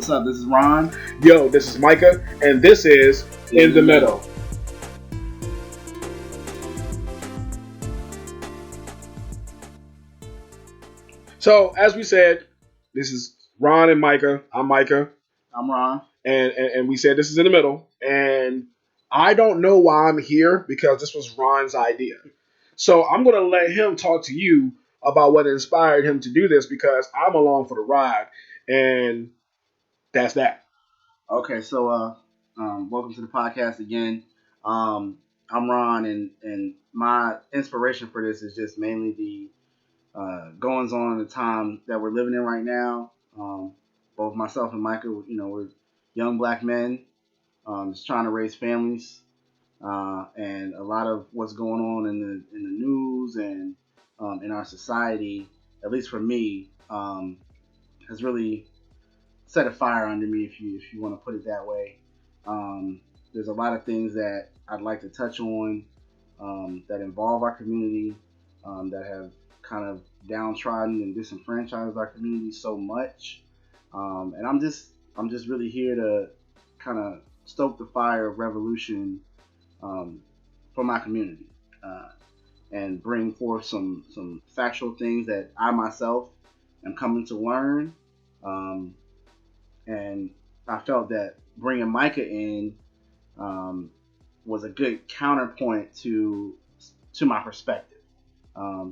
What's up? This is Ron. Yo, this is Micah, and this is In the Middle. So, as we said, this is Ron and Micah. I'm Micah. I'm Ron. And we said this is In the Middle. And I don't know why I'm here because this was Ron's idea. So, I'm going to let him talk to you about what inspired him to do this because I'm along for the ride. And that's that. Okay, so welcome to the podcast again. I'm Ron, and my inspiration for this is just mainly the goings on in the time that we're living in right now. Both myself and Micah, we're young black men, just trying to raise families, and a lot of what's going on in the news and in our society, at least for me, has really set a fire under me, if you want to put it that way. There's a lot of things that I'd like to touch on that involve our community, that have kind of downtrodden and disenfranchised our community so much. And I'm just really here to kind of stoke the fire of revolution for my community, and bring forth some factual things that I myself am coming to learn. And I felt that bringing Micah in was a good counterpoint to my perspective.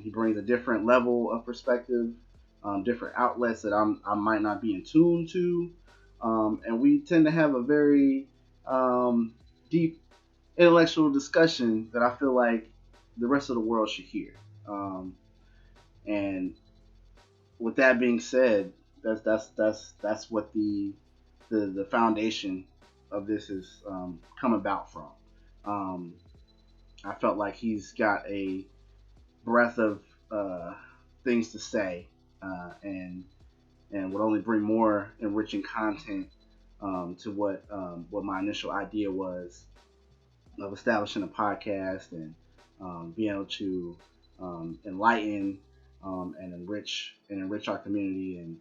He brings a different level of perspective, different outlets that I might not be in tune to, and we tend to have a very deep intellectual discussion that I feel like the rest of the world should hear. And with that being said, that's what the foundation of this has come about from. I felt like he's got a breadth of things to say, and would only bring more enriching content to what my initial idea was of establishing a podcast and being able to enlighten and enrich our community and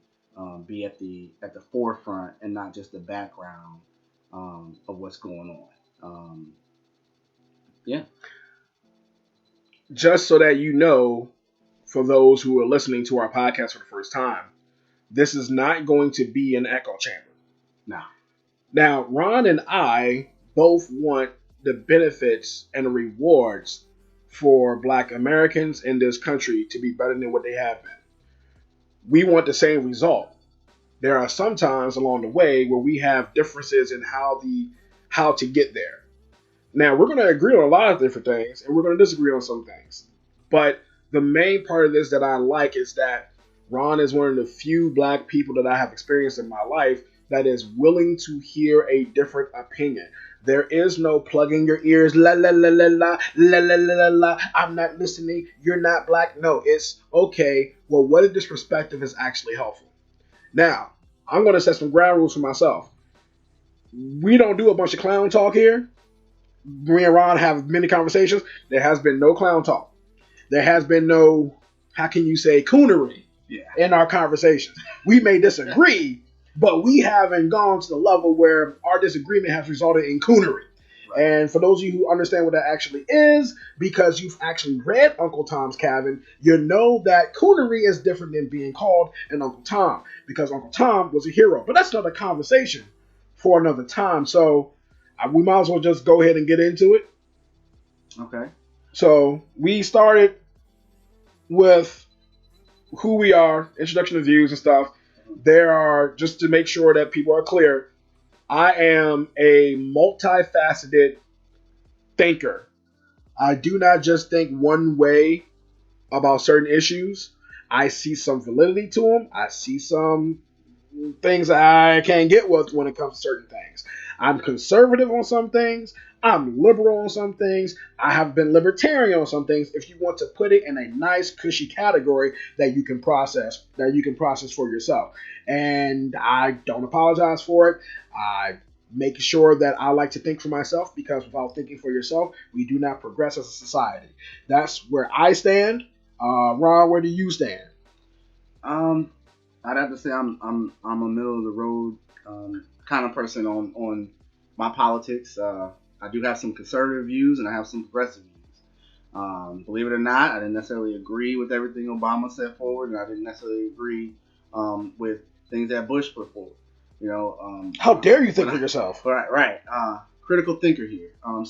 be at the forefront and not just the background of what's going on. Yeah. Just so that you know, for those who are listening to our podcast for the first time, this is not going to be an echo chamber. No. Now, Ron and I both want the benefits and the rewards for Black Americans in this country to be better than what they have been. We want the same result. There are some times along the way where we have differences in how to get there. Now, we're going to agree on a lot of different things, and we're going to disagree on some things. But the main part of this that I like is that Ron is one of the few Black people that I have experienced in my life that is willing to hear a different opinion. There is no plugging your ears, la la la la la, la la la la la, I'm not listening, you're not Black. No, it's okay, well, what if this perspective is actually helpful? Now, I'm going to set some ground rules for myself. We don't do a bunch of clown talk here. Me and Ron have many conversations. There has been no clown talk. There has been no, how can you say, coonery in our conversations. We may disagree, but we haven't gone to the level where our disagreement has resulted in coonery. Right. And for those of you who understand what that actually is, because you've actually read Uncle Tom's Cabin, you know that coonery is different than being called an Uncle Tom, because Uncle Tom was a hero. But that's another conversation for another time. So we might as well just go ahead and get into it. Okay. So we started with who we are, introduction to views and stuff. There are, just to make sure that people are clear, I am a multifaceted thinker. I do not just think one way about certain issues. I see some validity to them. I see some things I can't get with when it comes to certain things. I'm conservative on some things. I'm liberal on some things. I have been libertarian on some things. If you want to put it in a nice, cushy category that you can process for yourself. And I don't apologize for it. I make sure that I like to think for myself, because without thinking for yourself, we do not progress as a society. That's where I stand. Ron, where do you stand? I'd have to say I'm a middle of the road kind of person on my politics. I do have some conservative views and I have some progressive views. Believe it or not, I didn't necessarily agree with everything Obama set forward, and I didn't necessarily agree with things that Bush put forward. How dare you think for yourself? Right, right. Critical thinker here. I'm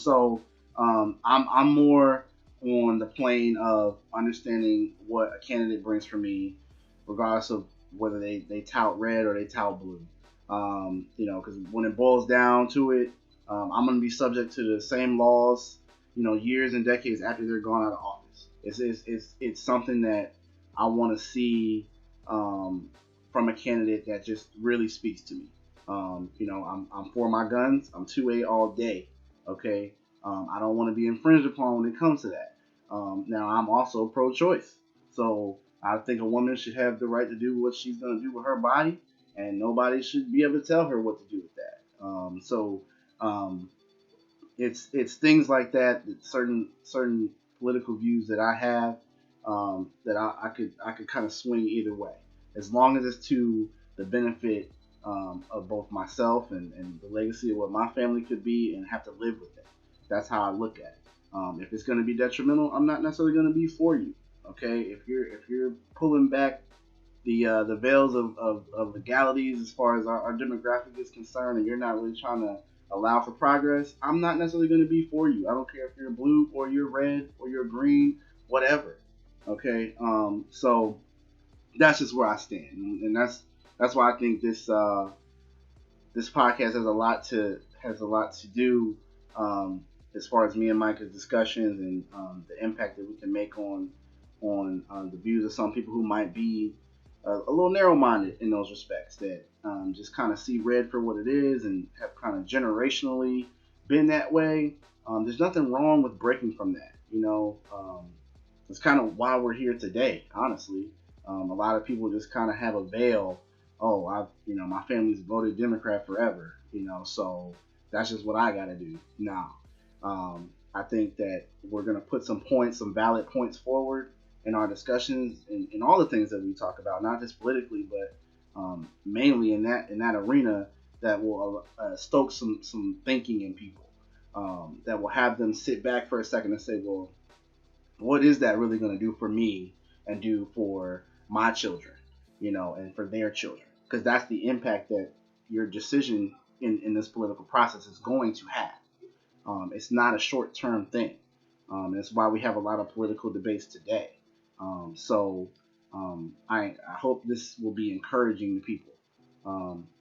more on the plane of understanding what a candidate brings for me, regardless of whether they tout red or they tout blue. Because when it boils down to it, I'm going to be subject to the same laws, years and decades after they're gone out of office. It's something that I want to see from a candidate that just really speaks to me. I'm for my guns. I'm 2A all day. Okay. I don't want to be infringed upon when it comes to that. Now I'm also pro-choice, so I think a woman should have the right to do what she's going to do with her body, and nobody should be able to tell her what to do with that. It's things like that, certain political views that I have, that I could kind of swing either way, as long as it's to the benefit of both myself and the legacy of what my family could be, and have to live with it. That's how I look at it. If it's going to be detrimental, I'm not necessarily going to be for you. Okay, if you're pulling back the veils of legalities as far as our demographic is concerned, and you're not really trying to allow for progress, I'm not necessarily going to be for you. I don't care if you're blue or you're red or you're green, whatever. Okay, so that's just where I stand, and that's why I think this podcast has a lot to do, as far as me and Micah's discussions, and the impact that we can make on the views of some people who might be a little narrow-minded in those respects, that just kind of see red for what it is and have kind of generationally been that way. There's nothing wrong with breaking from that. It's kind of why we're here today, honestly. A lot of people just kind of have a veil. Oh, my family's voted Democrat forever, so that's just what I got to do. Now, I think that we're going to put some valid points forward in our discussions, and all the things that we talk about, not just politically, but mainly in that arena, that will stoke some thinking in people, that will have them sit back for a second and say, well, what is that really going to do for me and do for my children, and for their children? Because that's the impact that your decision in this political process is going to have. It's not a short-term thing. That's why we have a lot of political debates today. I hope this will be encouraging to people,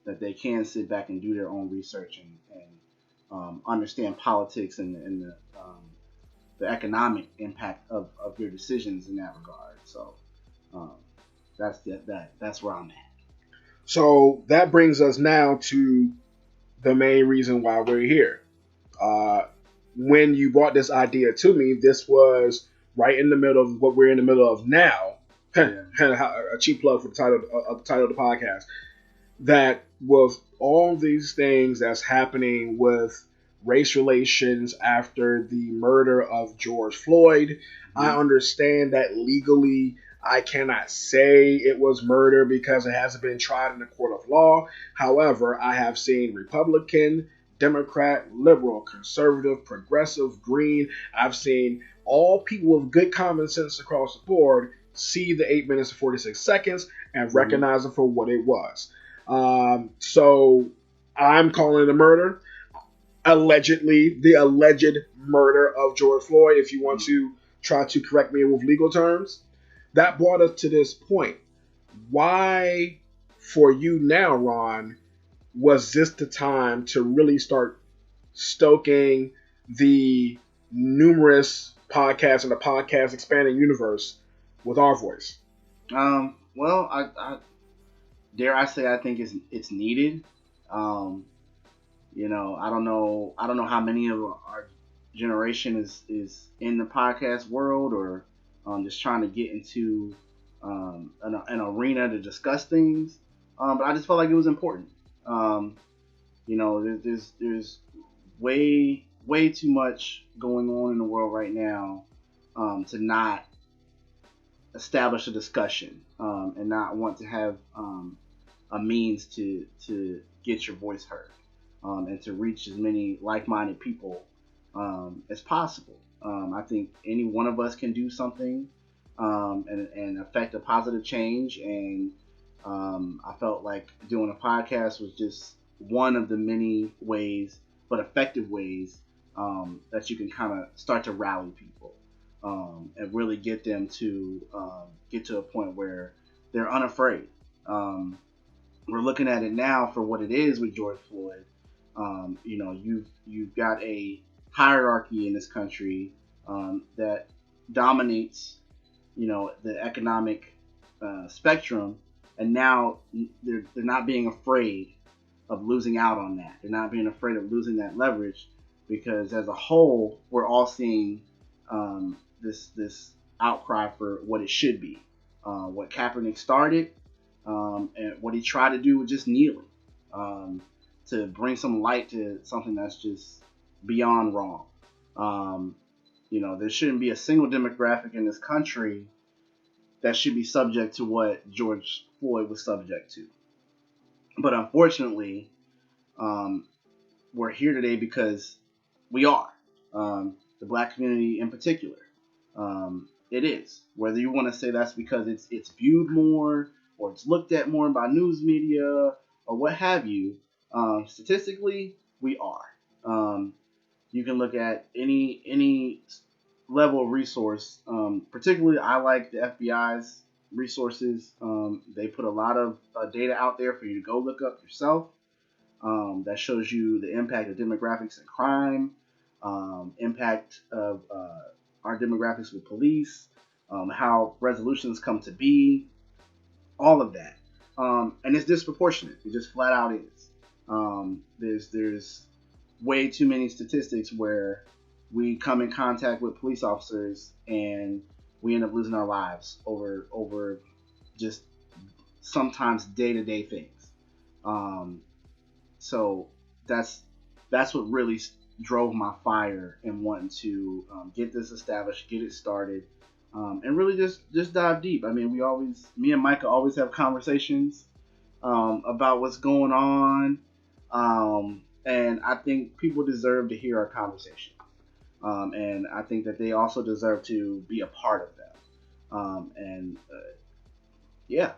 that they can sit back and do their own research, and understand politics and the economic impact of your decisions in that regard. So that's where I'm at. So that brings us now to the main reason why we're here. When you brought this idea to me, this was right in the middle of what we're in the middle of now. A cheap plug for the title of the podcast. That with all these things that's happening with race relations after the murder of George Floyd, I understand that legally I cannot say it was murder because it hasn't been tried in a court of law. However, I have seen Republican, Democrat, liberal, conservative, progressive, green. I've seen all people with good common sense across the board see the 8 minutes and 46 seconds and recognize it for what it was. So I'm calling it a murder. Allegedly, the alleged murder of George Floyd, if you want to try to correct me with legal terms. That brought us to this point. Why, for you now, Ron, was this the time to really start stoking the numerous podcasts in the podcast expanding universe with our voice? Well, I dare I say I think it's needed. I don't know how many of our generation is in the podcast world, or just trying to get into an arena to discuss things. But I just felt like it was important. There's way too much going on in the world right now, to not establish a discussion, and not want to have a means to get your voice heard, and to reach as many like-minded people as possible. I think any one of us can do something, and affect a positive change. And I felt like doing a podcast was just one of the many ways, but effective ways, that you can kind of start to rally people, and really get them to get to a point where they're unafraid. We're looking at it now for what it is with George Floyd. You've got a hierarchy in this country that dominates, the economic spectrum, and now they're not being afraid of losing out on that. They're not being afraid of losing that leverage, because as a whole, we're all seeing this outcry for what it should be. What Kaepernick started, and what he tried to do was just kneeling, to bring some light to something that's just beyond wrong. There shouldn't be a single demographic in this country that should be subject to what George Floyd was subject to. But unfortunately, we're here today because we are. The black community in particular. It is. Whether you want to say that's because it's viewed more, or it's looked at more by news media, or what have you, statistically, we are. You can look at any level of resource. Particularly, I like the FBI's resources. They put a lot of data out there for you to go look up yourself. That shows you the impact of demographics and crime, impact of our demographics with police, how resolutions come to be, all of that. And it's disproportionate. It just flat out is. There's way too many statistics where we come in contact with police officers and we end up losing our lives over just sometimes day-to-day things. So that's what really drove my fire in wanting to get this established, get it started, and really just dive deep. I mean, me and Micah always have conversations about what's going on, and I think people deserve to hear our conversation, and I think that they also deserve to be a part of them. Yeah.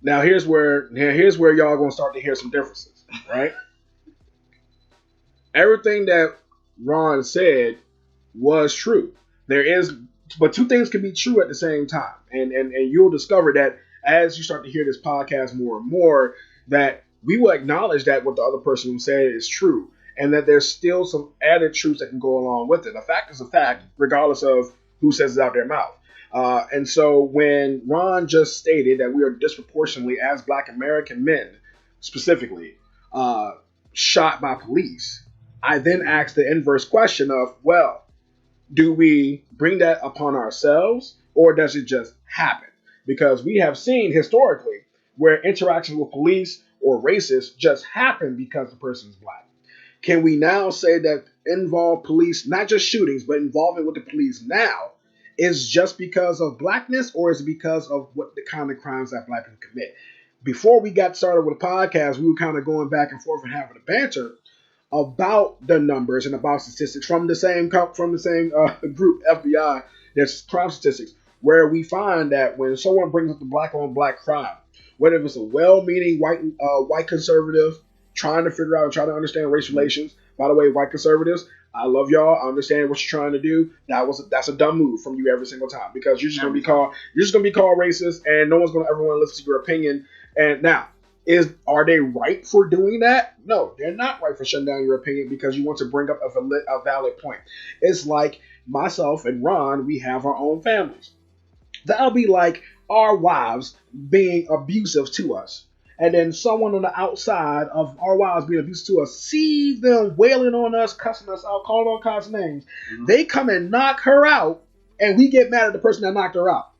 Now here's where y'all gonna start to hear some differences, right? Everything that Ron said was true. But two things can be true at the same time, and you'll discover that as you start to hear this podcast more and more, that we will acknowledge that what the other person said is true, and that there's still some added truths that can go along with it. A fact is a fact, regardless of who says it out their mouth. And so when Ron just stated that we are disproportionately, as Black American men specifically, shot by police, I then asked the inverse question of, well, do we bring that upon ourselves, or does it just happen? Because we have seen historically where interactions with police or racists just happen because the person is black. Can we now say that involve police, not just shootings, but involvement with the police now is just because of blackness, or is it because of what the kind of crimes that black people commit? Before we got started with the podcast, we were kind of going back and forth and having a banter about the numbers and about statistics from the same group, FBI. There's crime statistics where we find that when someone brings up the black on black crime, whether it's a well-meaning white conservative trying to figure out and trying to understand race relations. By the way, white conservatives, I love y'all. I understand what you're trying to do. That's a dumb move from you every single time, because you're just gonna be called racist, and no one's gonna ever want to listen to your opinion. And now, are they right for doing that? No, they're not right for shutting down your opinion because you want to bring up a valid point. It's like myself and Ron, we have our own families. That'll be like our wives being abusive to us. And then someone on the outside of our wives being abusive to us sees them wailing on us, cussing us out, calling all kinds of names. Mm-hmm. They come and knock her out, and we get mad at the person that knocked her out.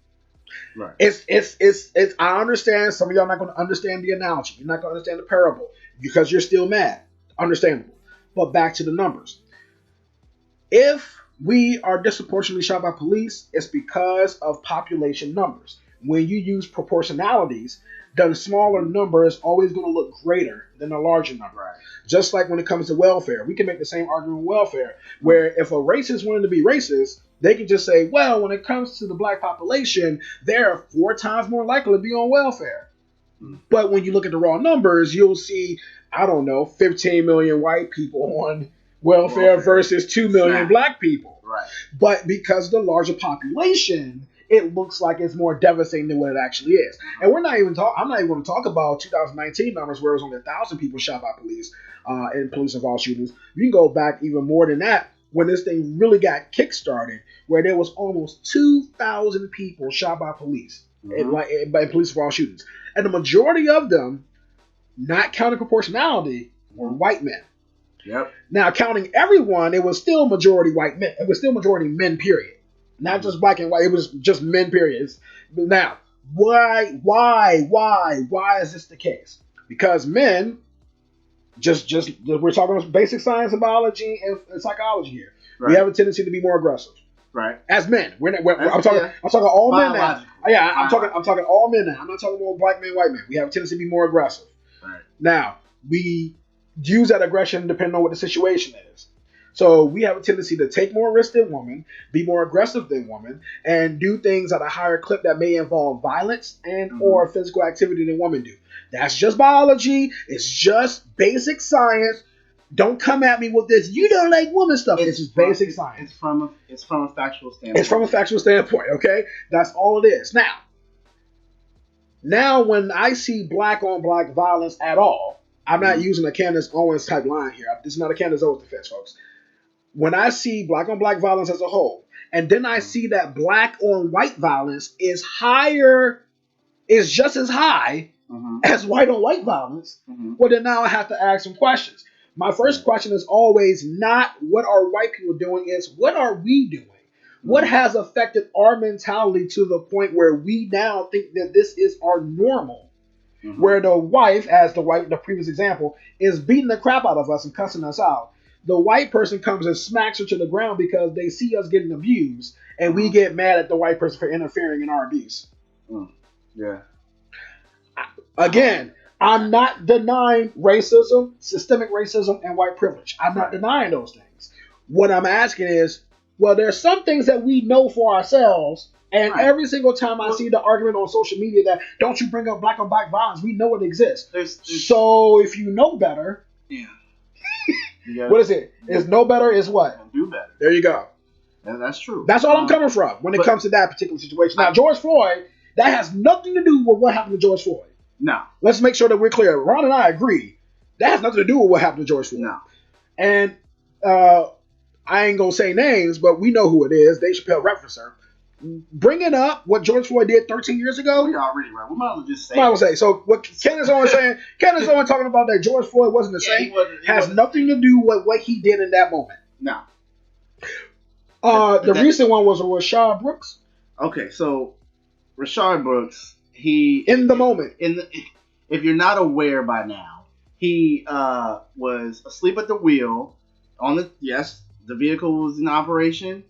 Right. It's I understand some of y'all not going to understand the analogy. You're not going to understand the parable because you're still mad. Understandable. But back to the numbers. If we are disproportionately shot by police, it's because of population numbers. When you use proportionalities, the smaller number is always going to look greater than the larger number. Right. Just like when it comes to welfare, we can make the same argument with welfare, where if a racist wanted to be racist, they could just say, well, when it comes to the black population, they're 4 times more likely to be on welfare. But when you look at the raw numbers, you'll see, I don't know, 15 million white people on welfare versus 2 million black people. Right. But because of the larger population, it looks like it's more devastating than what it actually is. And I'm not even going to talk about 2019 numbers where it was only 1,000 people shot by police in police-involved shootings. You can go back even more than that when this thing really got kick-started, where there was almost 2,000 people shot by police in police-involved shootings. And the majority of them, not counting proportionality, were white men. Yep. Now, counting everyone, it was still majority white men. It was still majority men, period. Not just black and white. It was just men, period. Now, why is this the case? Because men, just we're talking about basic science and biology and psychology here. Right. We have a tendency to be more aggressive. Right. As men, I'm talking all men now. Yeah, I'm talking all men now. I'm not talking about black men, white men. We have a tendency to be more aggressive. Right. Now, we use that aggression depending on what the situation is. So we have a tendency to take more risks than women, be more aggressive than women, and do things at a higher clip that may involve violence and or physical activity than women do. That's just biology. It's just basic science. Don't come at me with this, you don't like woman stuff. It's just basic science. It's from a factual standpoint. It's from a factual standpoint, okay? That's all it is. Now when I see black on black violence at all, I'm not using a Candace Owens type line here. This is not a Candace Owens defense, folks. When I see black on black violence as a whole, and then I see that black on white violence is just as high as white on white violence, well, then now I have to ask some questions. My first question is always not what are white people doing, is what are we doing? What has affected our mentality to the point where we now think that this is our normal? Where the wife, as the previous example, is beating the crap out of us and cussing us out. The white person comes and smacks her to the ground because they see us getting abused, and we get mad at the white person for interfering in our abuse. Yeah. Again, I'm not denying racism, systemic racism, and white privilege. I'm not denying those things. What I'm asking is, well, there's some things that we know for ourselves, and every single time I see the argument on social media that don't you bring up black on black violence, we know it exists. So if you know better, what is it? Is know better is what? Do better. There you go. And that's true. That's all I'm coming from when it comes to that particular situation. Now, George Floyd, that has nothing to do with what happened to George Floyd. No. Let's make sure that we're clear. Ron and I agree. That has nothing to do with what happened to George Floyd. No. And I ain't going to say names, but we know who it is. Dave Chappelle referenced her. Bringing up what George Floyd did 13 years ago. We already right. We might as well just say. Might as well say. So what Candace Owens saying, Candace Owens talking about that George Floyd wasn't the same, has nothing to do with what he did in that moment. No. The recent one was Rashad Brooks. Okay, so Rashad Brooks, he in the moment. If you're not aware by now, he was asleep at the wheel on the vehicle was in operation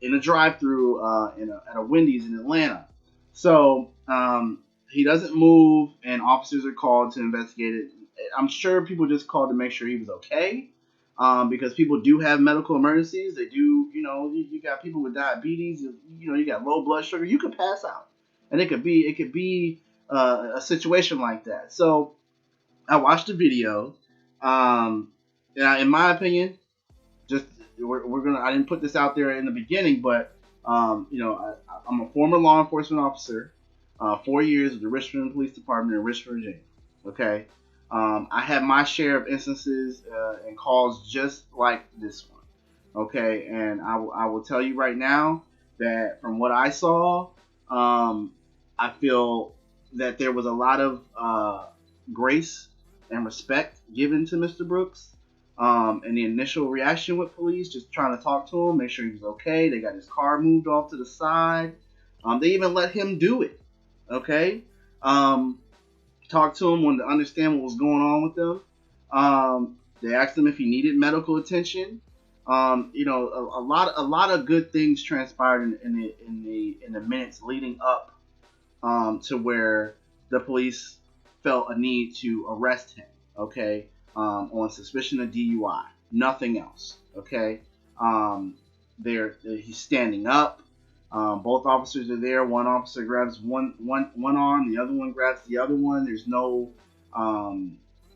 in a drive-through at a Wendy's in Atlanta. So he doesn't move, and officers are called to investigate it. I'm sure people just called to make sure he was okay, because people do have medical emergencies. They do, you got people with diabetes. You got low blood sugar. You could pass out, and it could be a situation like that. So I watched the video. In my opinion, just we're gonna. I didn't put this out there in the beginning, but I'm a former law enforcement officer, 4 years with the Richmond Police Department in Richmond, Virginia. Okay, I had my share of instances and calls just like this one. Okay, and I will tell you right now that from what I saw, I feel that there was a lot of grace and respect given to Mr. Brooks. And the initial reaction with police, just trying to talk to him, make sure he was okay. They got his car moved off to the side. They even let him do it. Okay. Talk to him, wanted to understand what was going on with him. They asked him if he needed medical attention. A lot of good things transpired in the minutes leading up to where the police felt a need to arrest him, okay, on suspicion of DUI. Nothing else, okay. Um, he's standing up. Both officers are there. One officer grabs one arm, the other one grabs the other one. There's no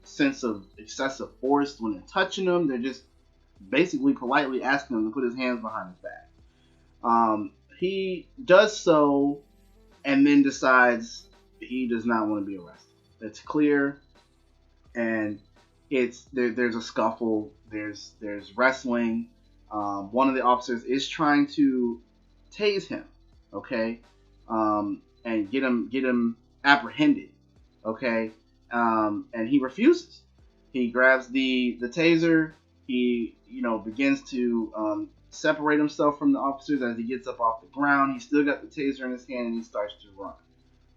sense of excessive force when they're touching him. They're just basically politely asking him to put his hands behind his back. He does so and then decides he does not want to be arrested. It's clear, and there's a scuffle. There's wrestling. One of the officers is trying to tase him, okay, and get him apprehended, okay, and he refuses. He grabs the taser. He begins to separate himself from the officers as he gets up off the ground. He's still got the taser in his hand and he starts to run.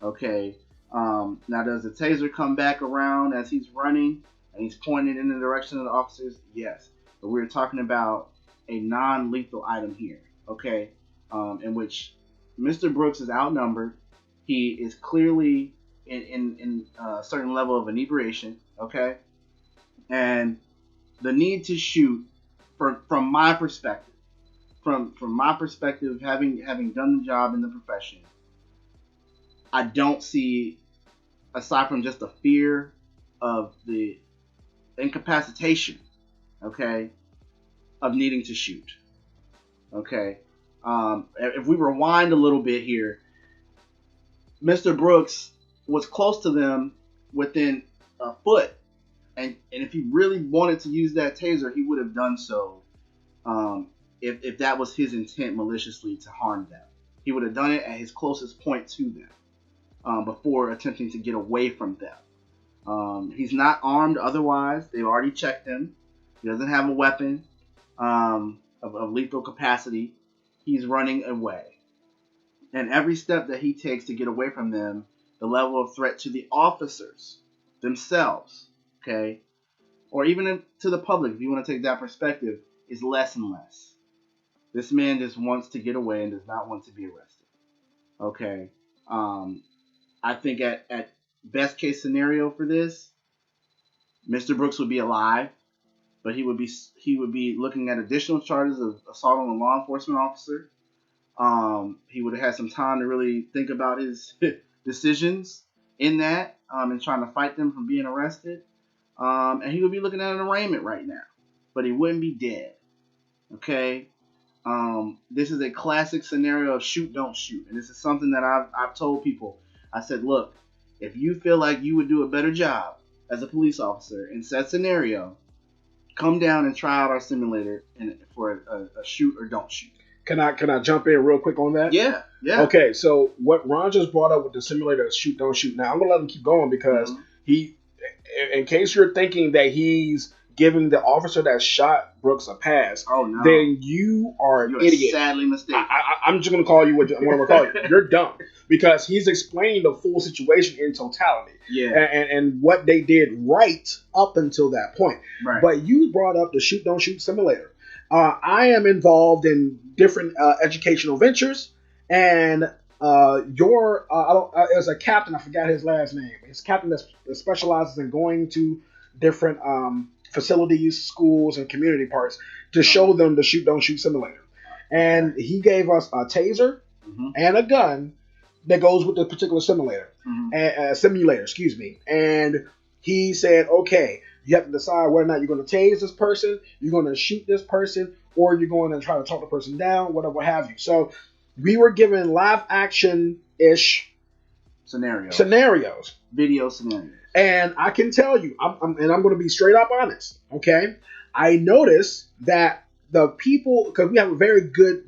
Okay. Now does the taser come back around as he's running and he's pointing in the direction of the officers? Yes. But we're talking about a non-lethal item here. Okay. In which Mr. Brooks is outnumbered. He is clearly in a certain level of inebriation. Okay. And the need to shoot, from my perspective, having done the job in the profession, I don't see, aside from just the fear of the incapacitation, okay, of needing to shoot. Okay. If we rewind a little bit here, Mr. Brooks was close to them within a foot. And if he really wanted to use that taser, he would have done so if that was his intent maliciously to harm them. He would have done it at his closest point to them before attempting to get away from them. He's not armed otherwise. They've already checked him. He doesn't have a weapon of lethal capacity. He's running away. And every step that he takes to get away from them, the level of threat to the officers themselves, okay, or even to the public, if you want to take that perspective, is less and less. This man just wants to get away and does not want to be arrested. Okay. I think at best case scenario for this, Mr. Brooks would be alive, but he would be looking at additional charges of assault on a law enforcement officer. He would have had some time to really think about his decisions in that and trying to fight them from being arrested. And he would be looking at an arraignment right now, but he wouldn't be dead. Okay. This is a classic scenario of shoot, don't shoot. And this is something that I've told people. I said, look, if you feel like you would do a better job as a police officer in said scenario, come down and try out our simulator for a shoot or don't shoot. Can I jump in real quick on that? Yeah. Okay, so what Ron just brought up with the simulator, shoot, don't shoot. Now I'm gonna let him keep going because he, in case you're thinking that he's giving the officer that shot Brooks a pass, then you're an idiot. Sadly mistaken. I'm just gonna call you what I'm gonna call you. You're dumb because he's explaining the full situation in totality. Yeah. And what they did right up until that point. Right. But you brought up the shoot, don't shoot simulator. I am involved in different educational ventures, and as a captain, I forgot his last name. He's a captain that specializes in going to different facilities, schools, and community parks to show them the shoot, don't shoot simulator. And he gave us a taser and a gun that goes with the particular simulator, And he said, okay, you have to decide whether or not you're going to tase this person, you're going to shoot this person, or you're going to try to talk the person down, whatever have you. So we were given live action-ish scenarios. Video scenarios. And I can tell you, I'm going to be straight up honest, okay? I noticed that the people, because we have a very good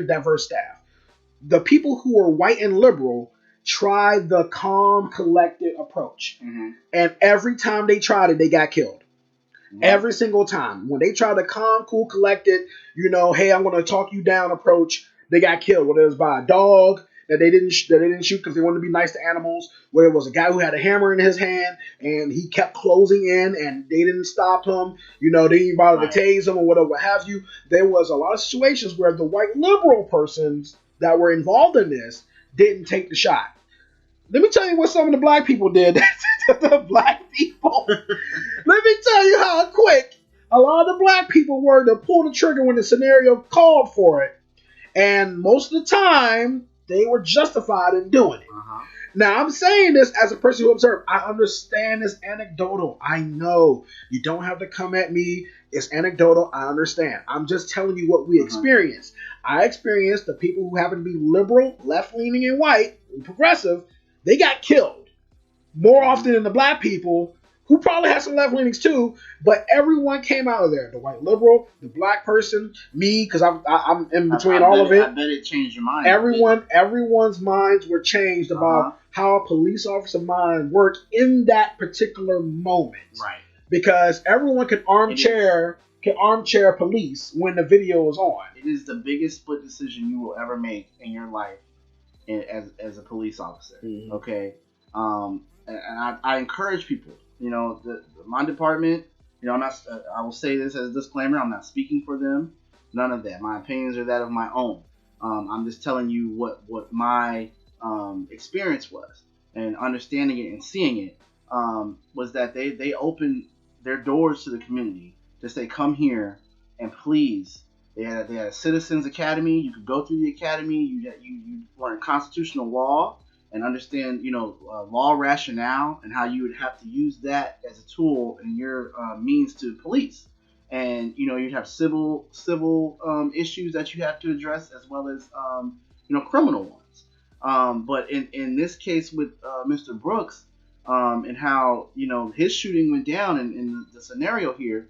diverse staff. The people who are white and liberal tried the calm, collected approach. And every time they tried it, they got killed. Every single time. When they tried the calm, cool, collected, hey, I'm going to talk you down approach, they got killed. Whether it was by a dog that they didn't shoot because they wanted to be nice to animals, where it was a guy who had a hammer in his hand and he kept closing in and they didn't stop him, they didn't bother to tase him or whatever have you. There was a lot of situations where the white liberal persons that were involved in this didn't take the shot. Let me tell you what some of the black people did to the black people. Let me tell you how quick a lot of the black people were to pull the trigger when the scenario called for it. And most of the time, they were justified in doing it. Uh-huh. Now, I'm saying this as a person who observed. I understand it's anecdotal. I know. You don't have to come at me. It's anecdotal. I understand. I'm just telling you what we experienced. I experienced the people who happen to be liberal, left-leaning, and white, and progressive, they got killed more often than the black people, who probably had some left leanings too, but everyone came out of there. The white liberal, the black person, me, because I'm in between all of it. I bet it changed your mind. Everyone's minds were changed about how a police officer mind worked in that particular moment. Right. Because everyone can armchair police when the video is on. It is the biggest split decision you will ever make in your life as a police officer. Mm-hmm. Okay. And I encourage people, my department, I'm not, I will say this as a disclaimer, I'm not speaking for them, none of that. My opinions are that of my own. I'm just telling you what my experience was, and understanding it and seeing it was that they opened their doors to the community to say, come here and please. They had a citizens academy. You could go through the academy. You learn constitutional law and understand, law rationale and how you would have to use that as a tool in your means to police. And, you'd have civil issues that you have to address, as well as, criminal ones. But in this case with Mr. Brooks and how, his shooting went down in the scenario here,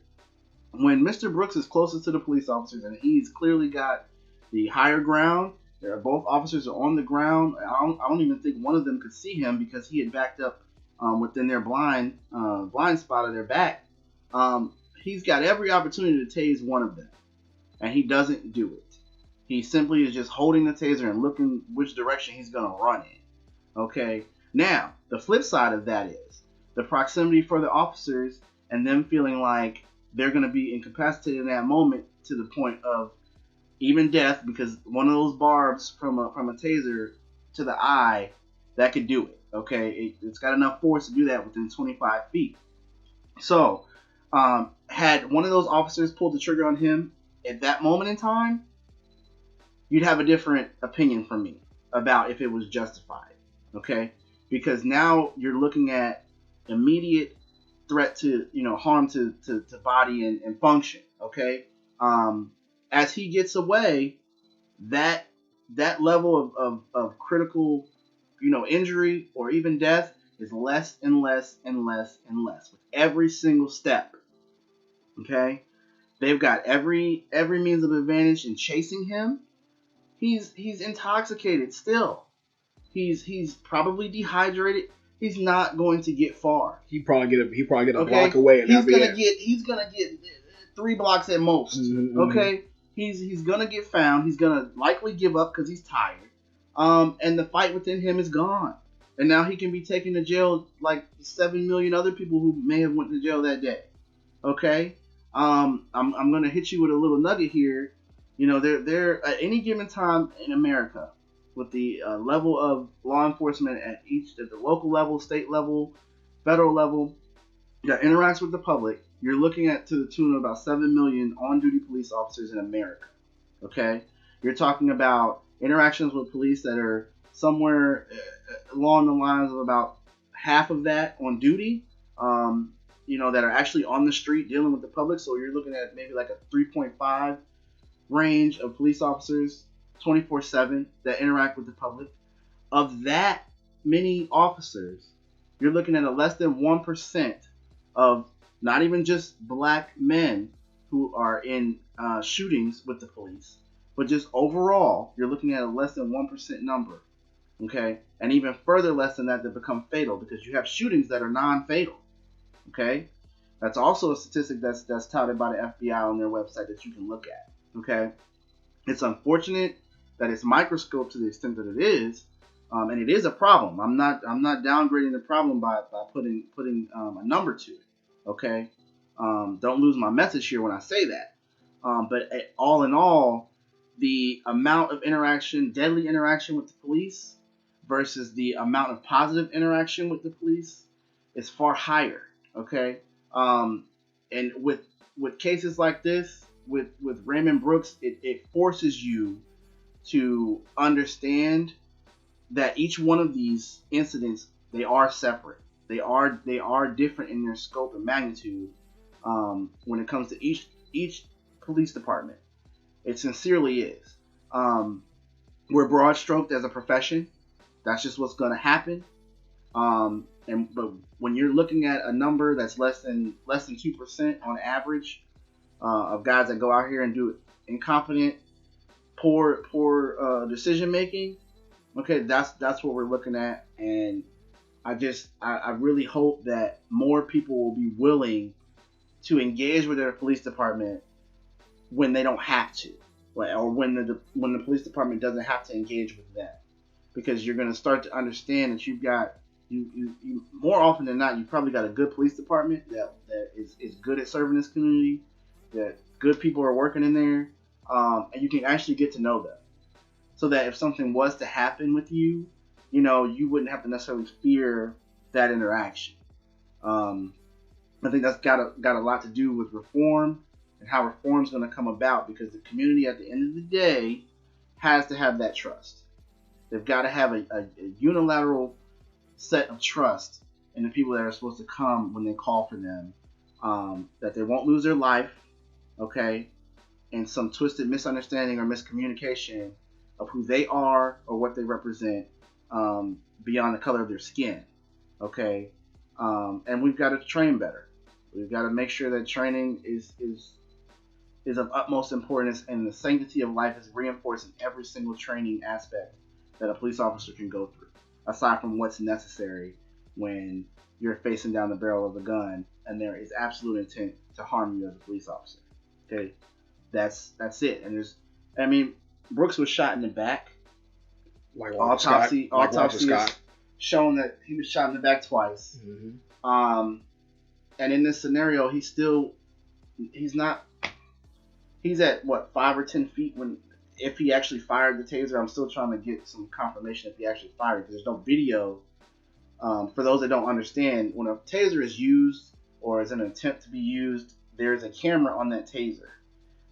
when Mr. Brooks is closest to the police officers and he's clearly got the higher ground, both officers are on the ground. I don't even think one of them could see him because he had backed up within their blind spot of their back. He's got every opportunity to tase one of them, and he doesn't do it. He simply is just holding the taser and looking which direction he's going to run in. Okay. Now, the flip side of that is the proximity for the officers and them feeling like they're going to be incapacitated in that moment to the point of even death, because one of those barbs from a taser to the eye, that could do it. Okay, it's got enough force to do that within 25 feet. So, had one of those officers pulled the trigger on him at that moment in time, you'd have a different opinion from me about if it was justified. Okay, because now you're looking at immediate threat to harm to body and function. Okay, as he gets away, that level of critical injury or even death is less and less and less and less with every single step. Okay, they've got every means of advantage in chasing him. He's intoxicated still. He's probably dehydrated. He's not going to get far. He probably get a block away, and he's gonna get 3 blocks at most. Mm-hmm. Okay, he's gonna get found. He's gonna likely give up because he's tired. And the fight within him is gone. And now he can be taken to jail like 7 million other people who may have went to jail that day. Okay, I'm gonna hit you with a little nugget here. There at any given time in America, with the level of law enforcement at the local level, state level, federal level that interacts with the public, you're looking at to the tune of about 7 million on-duty police officers in America. Okay, you're talking about interactions with police that are somewhere along the lines of about half of that on duty, that are actually on the street dealing with the public. So you're looking at maybe like a 3.5 range of police officers 24/7 that interact with the public. Of that many officers, you're looking at a less than 1% of not even just black men who are in shootings with the police, but just overall, you're looking at a less than 1% number. Okay, and even further less than that become fatal, because you have shootings that are non-fatal. Okay, that's also a statistic that's touted by the FBI on their website that you can look at. Okay, it's unfortunate that it's microscope to the extent that it is, and it is a problem. I'm not downgrading the problem by putting a number to it. Okay, don't lose my message here when I say that. But all in all, the amount of interaction, deadly interaction with the police, versus the amount of positive interaction with the police is far higher. Okay, um, and with cases like this, with Raymond Brooks, it forces you to understand that each one of these incidents, they are separate. They are different in their scope and magnitude when it comes to each police department. It sincerely is. We're broad stroked as a profession. That's just what's going to happen. But when you're looking at a number that's less than 2% on average of guys that go out here and do incompetent, poor decision making, okay, that's what we're looking at. And I really hope that more people will be willing to engage with their police department when they don't have to, or when the police department doesn't have to engage with them, because you're going to start to understand that you've got you more often than not, you've probably got a good police department that is good at serving this community, that good people are working in there, and you can actually get to know them, so that if something was to happen with you, you wouldn't have to necessarily fear that interaction. I think that's got a lot to do with reform and how reform is going to come about, because the community at the end of the day has to have that trust. They've got to have a unilateral set of trust in the people that are supposed to come when they call for them, that they won't lose their life, okay, and some twisted misunderstanding or miscommunication of who they are or what they represent, beyond the color of their skin, okay. And we've got to train better. We've got to make sure that training is of utmost importance, and the sanctity of life is reinforced in every single training aspect that a police officer can go through, aside from what's necessary when you're facing down the barrel of a gun and there is absolute intent to harm you as a police officer. Okay, that's it. And Brooks was shot in the back. Like autopsy Scott. Shown that he was shot in the back twice. Mm-hmm. And in this scenario, he's at what, 5 or 10 feet if he actually fired the taser. I'm still trying to get some confirmation if he actually fired, because there's no video. For those that don't understand, when a taser is used or is an attempt to be used, there's a camera on that taser.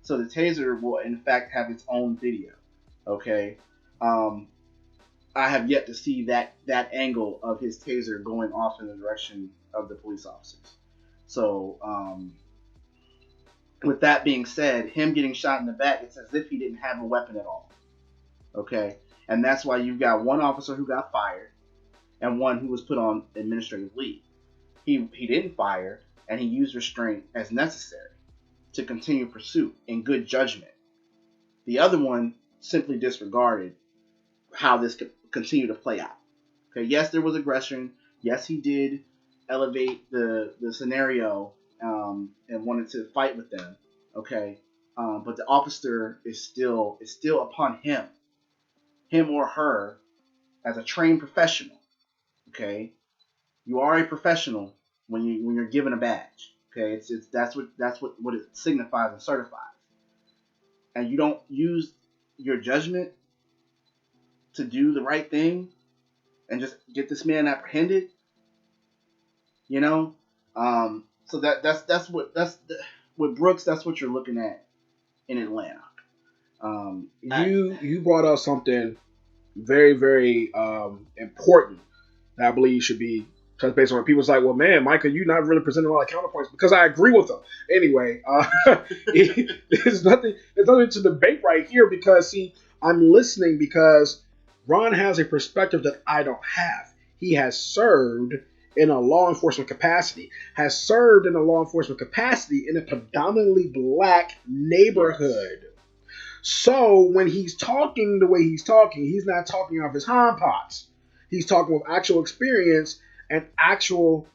So the taser will in fact have its own video. Okay. I have yet to see that angle of his taser going off in the direction of the police officers. So, with that being said, him getting shot in the back, it's as if he didn't have a weapon at all. Okay? And that's why you've got one officer who got fired and one who was put on administrative leave. He didn't fire, and he used restraint as necessary to continue pursuit in good judgment. The other one simply disregarded how this could continue to play out. Okay, yes, there was aggression. Yes, he did elevate the scenario and wanted to fight with them. Okay, but the officer is still upon him or her, as a trained professional. Okay, you are a professional when you're given a badge. Okay, that's what it signifies and certifies. And you don't use your judgment to do the right thing and just get this man apprehended. So with Brooks, that's what you're looking at in Atlanta. You brought up something very, very important that I believe should be touched base on. People's like, well, man, Micah, you're not really presenting a lot of counterpoints, because I agree with them. Anyway, there's nothing to debate right here, because see, I'm listening because Ron has a perspective that I don't have. He has served in a law enforcement capacity, in a predominantly black neighborhood. So when he's talking the way he's talking, he's not talking off his hind parts. He's talking with actual experience and actual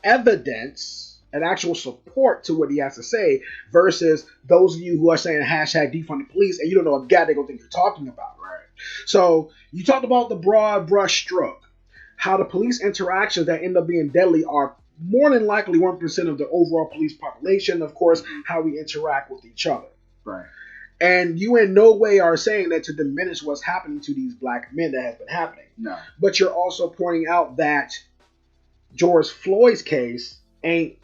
evidence and actual support to what he has to say, versus those of you who are saying hashtag defund the police and you don't know a god they're going to think you're talking about, right? So you talked about the broad brush stroke, how the police interactions that end up being deadly are more than likely 1% of the overall police population. Of course, how we interact with each other. Right. And you in no way are saying that to diminish what's happening to these black men that has been happening. No. But you're also pointing out that George Floyd's case ain't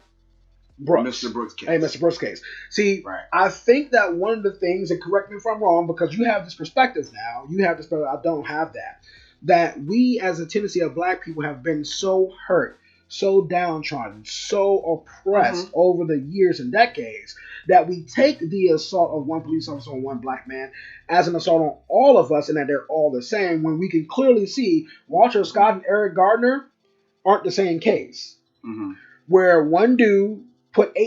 Brooks. Mr. Brooks' case. Ain't Mr. Brooks' case. See, Right. I think that one of the things, and correct me if I'm wrong, because you have this perspective now, you have this perspective, I don't have that we as a tendency of black people have been so hurt, so downtrodden, so oppressed over the years and decades that we take the assault of one police officer on one black man as an assault on all of us and that they're all the same, when we can clearly see Walter Scott and Eric Gardner aren't the same case. Where one dude put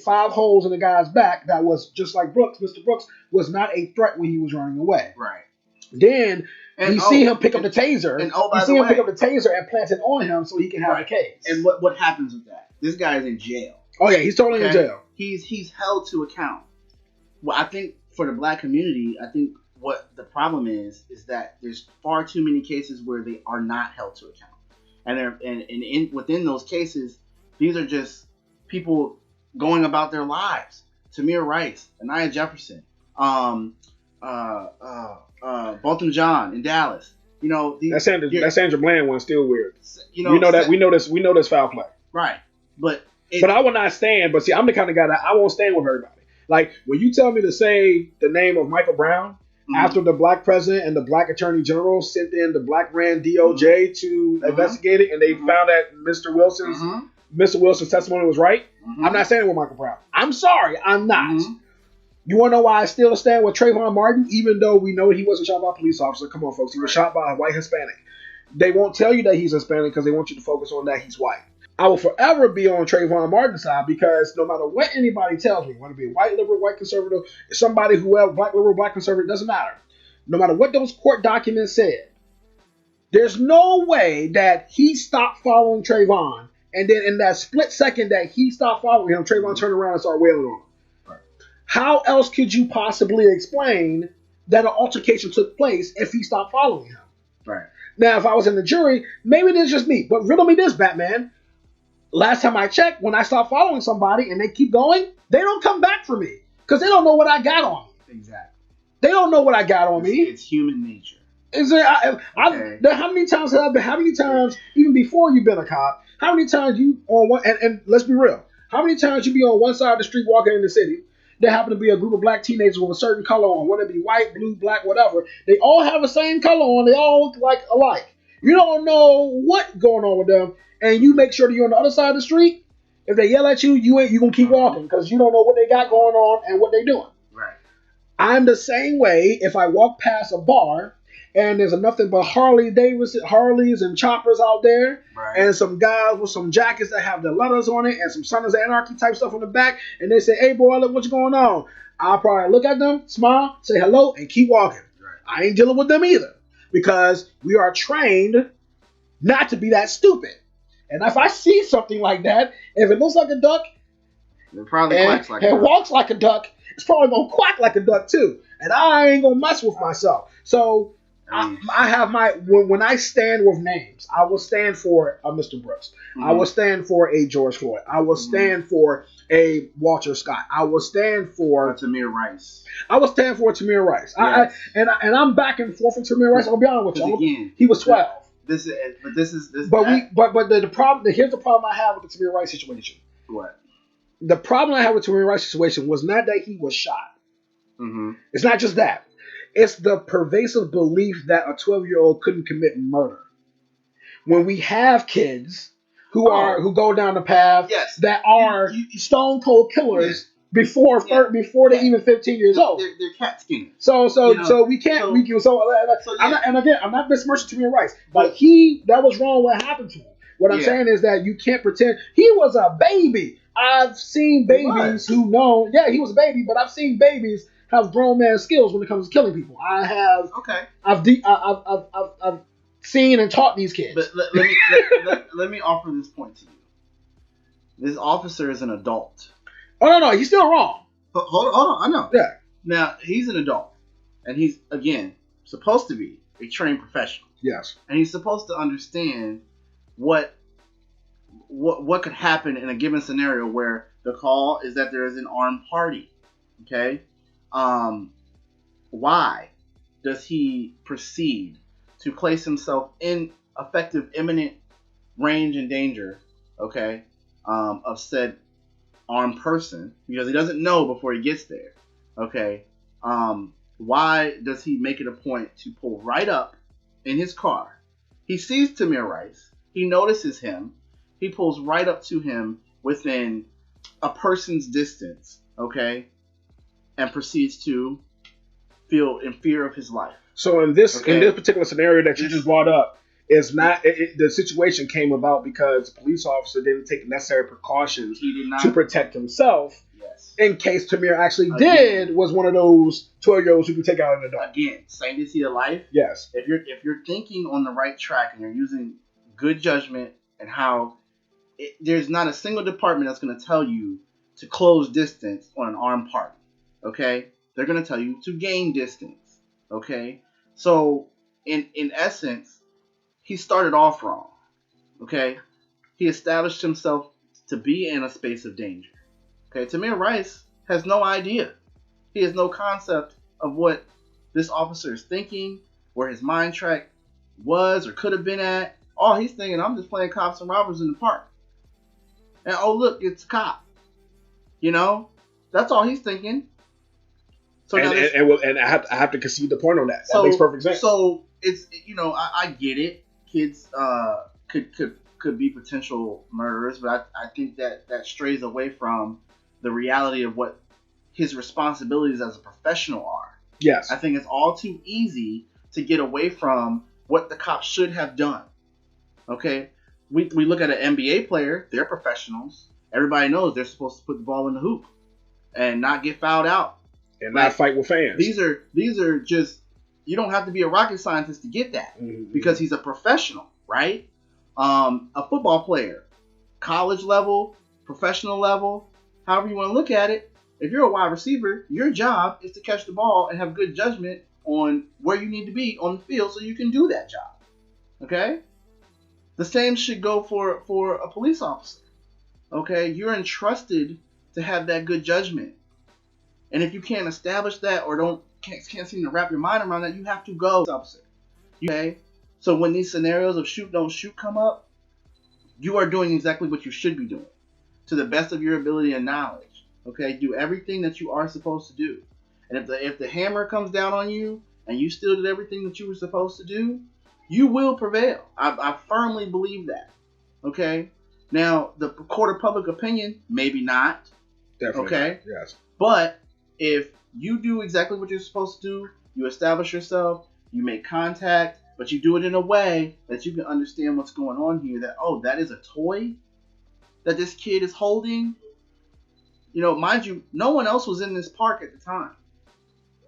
five holes in the guy's back that was just like Brooks. Mr. Brooks was not a threat when he was running away. Right. Then you see him pick up the taser. And you see him pick up the taser and plant it on him so he can have the case. And what happens with that? This guy is in jail. Oh yeah, he's totally in jail. He's held to account. Well, I think for the black community, I think what the problem is that there's far too many cases where they are not held to account, and within those cases, these are just people going about their lives. Tamir Rice, Anaya Jefferson, Botham Jean in Dallas. You know, that Sandra Bland one's still weird. You know, we know this foul play. Right, but I will not stand. But see, I'm the kind of guy that I won't stand with everybody. Like when you tell me to say the name of Michael Brown after the black president and the black attorney general sent in the black ran DOJ to investigate it, and they found that Mr. Wilson's testimony was right. I'm not standing with Michael Brown. I'm sorry, I'm not. You want to know why I still stand with Trayvon Martin, even though we know he wasn't shot by a police officer? Come on, folks. He was shot by a white Hispanic. They won't tell you that he's Hispanic because they want you to focus on that he's white. I will forever be on Trayvon Martin's side because no matter what anybody tells me, whether it be white liberal, white conservative, somebody who else, black liberal, black conservative, doesn't matter. No matter what those court documents said, there's no way that he stopped following Trayvon, and then in that split second that he stopped following him, Trayvon turned around and started wailing on him. How else could you possibly explain that an altercation took place if he stopped following him? Right. Now, if I was in the jury, maybe it's just me. But riddle me this, Batman. Last time I checked, when I stop following somebody and they keep going, they don't come back for me because they don't know what I got on me. Exactly. They don't know what I got on me. It's human nature. Is there? How many times have I been? How many times, even before you've been a cop? How many times you on one? And let's be real. How many times you be on one side of the street walking in the city? There happen to be a group of black teenagers with a certain color on, whether it be white, blue, black, whatever. They all have the same color on. They all look like alike. You don't know what's going on with them, and you make sure that you're on the other side of the street. If they yell at you, you gonna keep walking because you don't know what they got going on and what they're doing. Right. I'm the same way if I walk past a bar and there's nothing but Harleys and choppers out there, and some guys with some jackets that have the letters on it and some Sons of Anarchy type stuff on the back, and they say, "Hey boy, look what's going on." I'll probably look at them, smile, say hello, and keep walking. Right. I ain't dealing with them either because we are trained not to be that stupid. And if I see something like that, if it looks like a duck, it probably quacks like a duck. Walks like a duck, it's probably gonna quack like a duck too. And I ain't gonna mess with myself. So I have when I stand with names, I will stand for a Mr. Brooks. I will stand for a George Floyd. I will stand for a Walter Scott. I will stand for Tamir Rice. I will stand for Tamir Rice. Yes. I'm back and forth with Tamir Rice. I'll be honest with you. Again, he was 12. But the problem. Here's the problem I have with the Tamir Rice situation. What? The problem I have with Tamir Rice situation was not that he was shot. It's not just that. It's the pervasive belief that a 12-year-old couldn't commit murder. When we have kids who go down the path that are stone cold killers before they're even 15 years old. They're cat skinning. So we can't. I'm not besmirching Tamir Rice, but that was wrong what happened to him. What I'm saying is that you can't pretend he was a baby. I've seen babies who know. Yeah, he was a baby, but I've seen babies have grown man skills when it comes to killing people. I have. Okay. I've seen and taught these kids. But let me offer this point to you. This officer is an adult. Oh no, he's still wrong. Hold on, I know. Yeah. Now he's an adult, and he's again supposed to be a trained professional. Yes. And he's supposed to understand what could happen in a given scenario where the call is that there is an armed party. Okay. Um, why does he proceed to place himself in effective imminent range and danger, okay, of said armed person, because he doesn't know before he gets there, okay? Why does he make it a point to pull right up in his car? He sees Tamir Rice. He notices him. He pulls right up to him within a person's distance, okay, and proceeds to feel in fear of his life. So in this particular scenario that you just brought up, is not the situation came about because the police officer didn't take necessary precautions to protect himself. Yes. In case Tamir actually was one of those 12-year-olds who could take out in the dark. Again, sanctity of life. Yes. If you're thinking on the right track and you're using good judgment and how there's not a single department that's going to tell you to close distance on an armed party. Okay, they're going to tell you to gain distance. Okay, so in essence, he started off wrong. Okay, he established himself to be in a space of danger. Okay, Tamir Rice has no idea. He has no concept of what this officer is thinking, where his mind track was or could have been at. All he's thinking, I'm just playing cops and robbers in the park. And oh look, it's a cop. You know, that's all he's thinking. So and I have to concede the point on that. That makes perfect sense. So it's I get it. Kids could be potential murderers, but I think that strays away from the reality of what his responsibilities as a professional are. Yes. I think it's all too easy to get away from what the cops should have done. Okay? We look at an NBA player, they're professionals. Everybody knows they're supposed to put the ball in the hoop and not get fouled out. And not fight with fans. These are just, you don't have to be a rocket scientist to get that, because he's a professional, right? A football player, college level, professional level, however you want to look at it. If you're a wide receiver, your job is to catch the ball and have good judgment on where you need to be on the field so you can do that job. Okay? The same should go for a police officer. Okay? You're entrusted to have that good judgment. And if you can't establish that or can't seem to wrap your mind around that, you have to go. Okay? So when these scenarios of shoot, don't shoot come up, you are doing exactly what you should be doing to the best of your ability and knowledge. Okay? Do everything that you are supposed to do. And if the hammer comes down on you and you still did everything that you were supposed to do, you will prevail. I firmly believe that. Okay? Now, the court of public opinion, maybe not. Definitely. Okay? Not. Yes. But if you do exactly what you're supposed to do, you establish yourself, you make contact, but you do it in a way that you can understand what's going on here, that, oh, that is a toy that this kid is holding. You know, mind you, no one else was in this park at the time.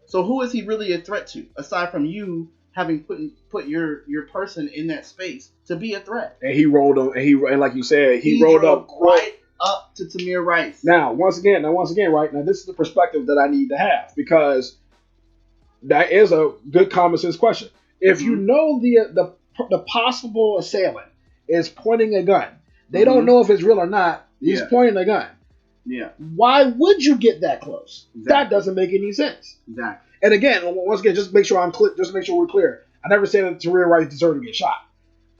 So who is he really a threat to, aside from you having put your person in that space to be a threat? And he rolled up, and like you said, he rolled up right up to Tamir Rice. Now, once again, right now, this is the perspective that I need to have, because that is a good common sense question. If you know the possible assailant is pointing a gun, they don't know if it's real or not. He's pointing a gun. Yeah. Why would you get that close? Exactly. That doesn't make any sense. Exactly. And again, once again, just make sure we're clear. I never said that Tamir Rice deserved to get shot.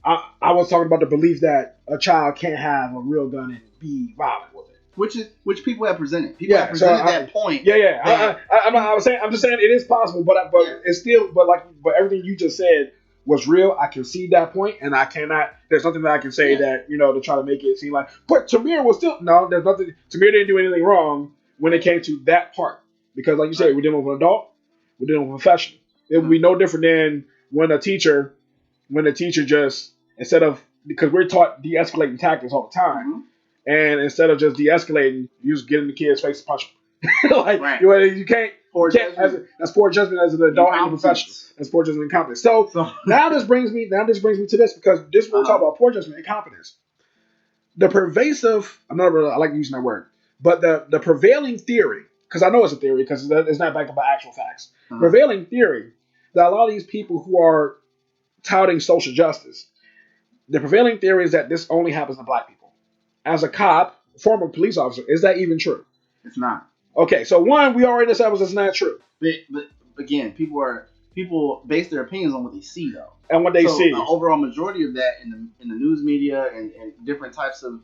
I was talking about the belief that a child can't have a real gun and be violent with it, which people have presented. People have presented that point. Yeah. I'm just saying it is possible, but it's still, but everything you just said was real. I concede that point, and I cannot. There's nothing that I can say that to try to make it seem like. But Tamir was still no. There's nothing. Tamir didn't do anything wrong when it came to that part, because like you said, we're dealing with an adult. We're dealing with a professional. It would be no different than when a teacher just, instead of, because we're taught de-escalating tactics all the time, and instead of just de-escalating, you just get in the kid's face and punch him. You can't. That's poor judgment as an adult and a professional. That's poor judgment and incompetence. So now this brings me to this, because this we're talking about poor judgment and incompetence. The pervasive, I like using that word, but the prevailing theory, because I know it's a theory because it's not backed up by actual facts. Prevailing theory that a lot of these people who are touting social justice, the prevailing theory is that this only happens to black people. As a cop, former police officer, is that even true? It's not. Okay, so one, we already established that's not true. But again, people base their opinions on what they see though. And what they So see. overall majority of that in the news media and different types of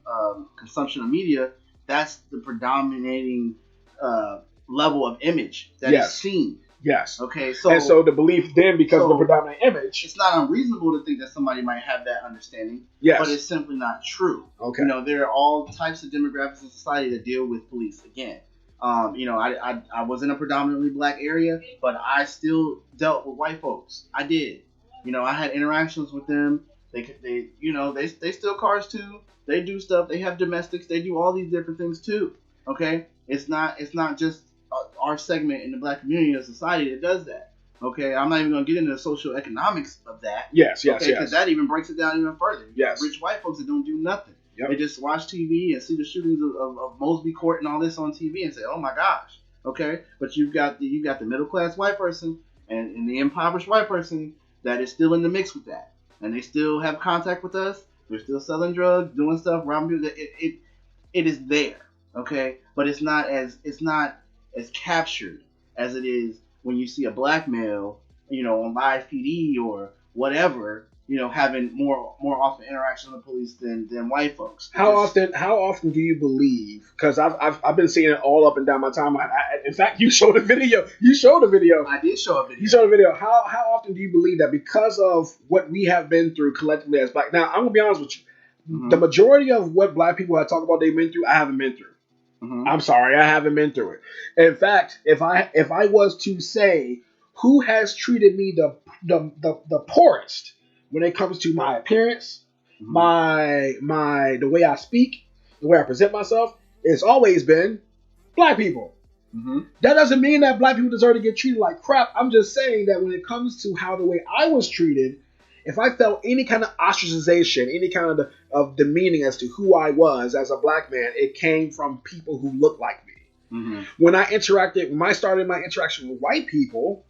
consumption of media, that's the predominating uh, level of image that is Yes. seen. Yes. Okay, And so the belief then, because of the so predominant image, it's not unreasonable to think that somebody might have that understanding, yes. but it's simply not true. Okay. You know, there are all types of demographics in society that deal with police. Again, you know, I was in a predominantly black area, but I still dealt with white folks. I did. You know, I had interactions with them. They steal cars too. They do stuff. They have domestics. They do all these different things too. Okay, it's not just our segment in the black community of society that does that. Okay, I'm not even going to get into the social economics of that. Yes, okay, because that even breaks it down even further. Yes. Rich white folks that don't do nothing. Yep. They just watch TV and see the shootings of Mosby Court and all this on TV and say, "Oh my gosh." Okay, but you've got the middle class white person and the impoverished white person that is still in the mix with that, and they still have contact with us. They're still selling drugs, doing stuff, robbing people. It is there. Okay, but it's not as captured as it is when you see a black male, you know, on live PD or whatever, you know, having more often interaction with the police than white folks. How often do you believe? Because I've been seeing it all up and down my timeline. In fact, you showed a video. I did show a video. You showed a video. How often do you believe that because of what we have been through collectively as black? Now, I'm gonna be honest with you. Mm-hmm. The majority of what black people have talked about they've been through, I haven't been through. Mm-hmm. I'm sorry, I haven't been through it. In fact, if I was to say who has treated me the poorest when it comes to my appearance, mm-hmm. the way I speak, the way I present myself, it's always been black people. Mm-hmm. That doesn't mean that black people deserve to get treated like crap. I'm just saying that when it comes to how the way I was treated, if I felt any kind of ostracization, any kind of demeaning as to who I was as a black man, it came from people who looked like me. Mm-hmm. When I started my interaction with white people,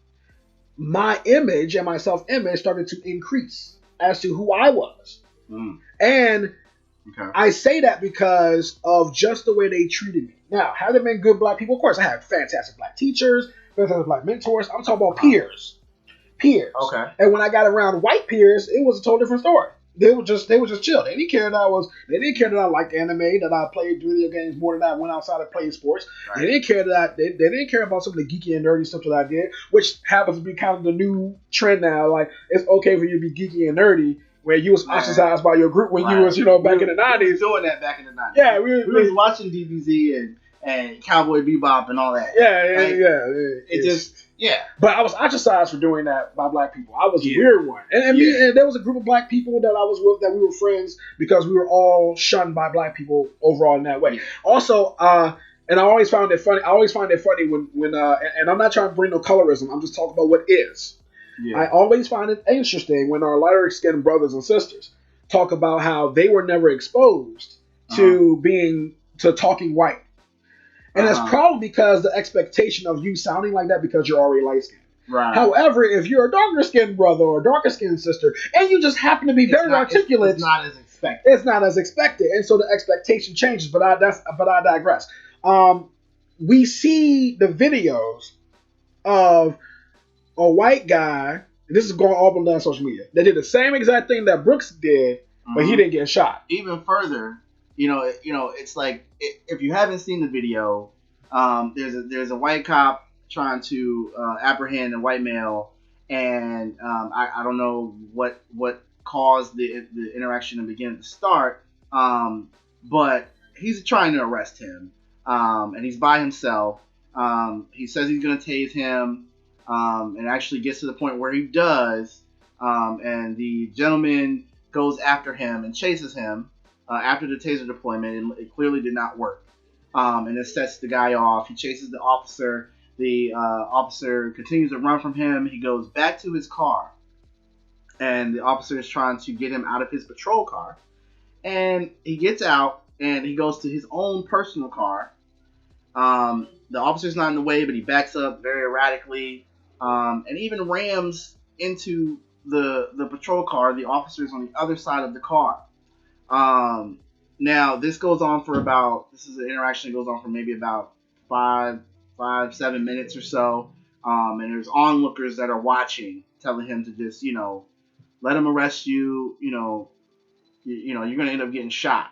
my image and my self-image started to increase as to who I was. Mm. And okay. I say that because of just the way they treated me. Now, have there been good black people? Of course, I had fantastic black teachers, fantastic black mentors. I'm talking about peers. Okay. And when I got around white peers, it was a totally different story. They were just chill. They didn't care that I liked anime, that I played video games more than I went outside and played sports. Right. They didn't care they didn't care about some of the geeky and nerdy stuff that I did, which happens to be kind of the new trend now. Like, it's okay for you to be geeky and nerdy, where you was ostracized by your group when you was, back in the 90s. We was doing that back in the 90s. Yeah, we was watching DBZ and Cowboy Bebop and all that. Yeah. But I was ostracized for doing that by black people. I was a weird one. And there was a group of black people that I was with that we were friends because we were all shunned by black people overall in that way. Yeah. Also, and I always found it funny. When and I'm not trying to bring no colorism. I'm just talking about what is. Yeah. I always find it interesting when our lighter skinned brothers and sisters talk about how they were never exposed to talking white. And it's probably because the expectation of you sounding like that because you're already light skinned. Right. However, if you're a darker skinned brother or a darker skinned sister and you just happen to be very articulate, it's not as expected. It's not as expected, and so the expectation changes. But I digress. We see the videos of a white guy. This is going all down social media. They did the same exact thing that Brooks did, but he didn't get shot. Even further. You know, it's like if you haven't seen the video, there's a white cop trying to apprehend a white male, and I don't know what caused the interaction to begin to start, but he's trying to arrest him, and he's by himself. He says he's gonna tase him, and actually gets to the point where he does, and the gentleman goes after him and chases him. After the taser deployment, and it clearly did not work. And it sets the guy off. He chases the officer. The officer continues to run from him. He goes back to his car. And the officer is trying to get him out of his patrol car. And he gets out, and he goes to his own personal car. The officer's not in the way, but he backs up very erratically. And even rams into the patrol car. The officer's on the other side of the car. Now this goes on for this is an interaction that goes on for maybe about 5, 7 minutes or so. And there's onlookers that are watching, telling him to just, let him arrest you. You're going to end up getting shot.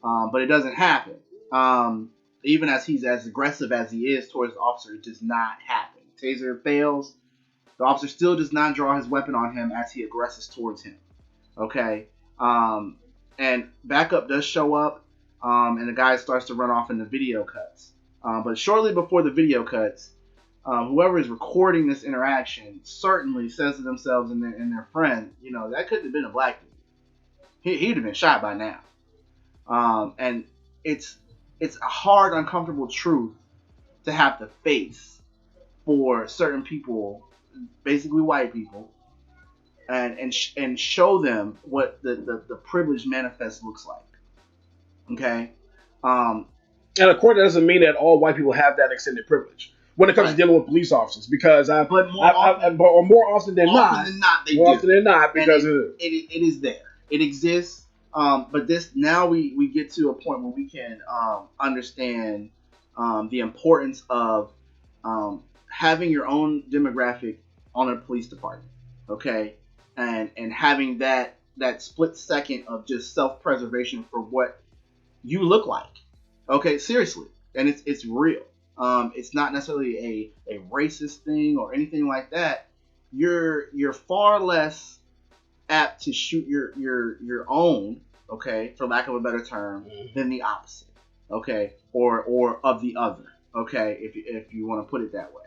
But it doesn't happen. Even as he's as aggressive as he is towards the officer, it does not happen. Taser fails. The officer still does not draw his weapon on him as he aggresses towards him. Okay. And backup does show up, and the guy starts to run off in the video cuts. But shortly before the video cuts, whoever is recording this interaction certainly says to themselves and their friend, that couldn't have been a black dude. He'd have been shot by now. And it's a hard, uncomfortable truth to have to face for certain people, basically white people, and show them what the privilege manifest looks like. Okay. And of course, that doesn't mean that all white people have that extended privilege when it comes to dealing with police officers, because more often than not, because it is there. It exists. But this now we get to a point where we can understand the importance of having your own demographic on a police department, okay, and having that split second of just self-preservation for what you look like, okay, seriously, and it's real. It's not necessarily a racist thing or anything like that. You're far less apt to shoot your own, okay, for lack of a better term, than the opposite, okay, or of the other, okay, if you want to put it that way.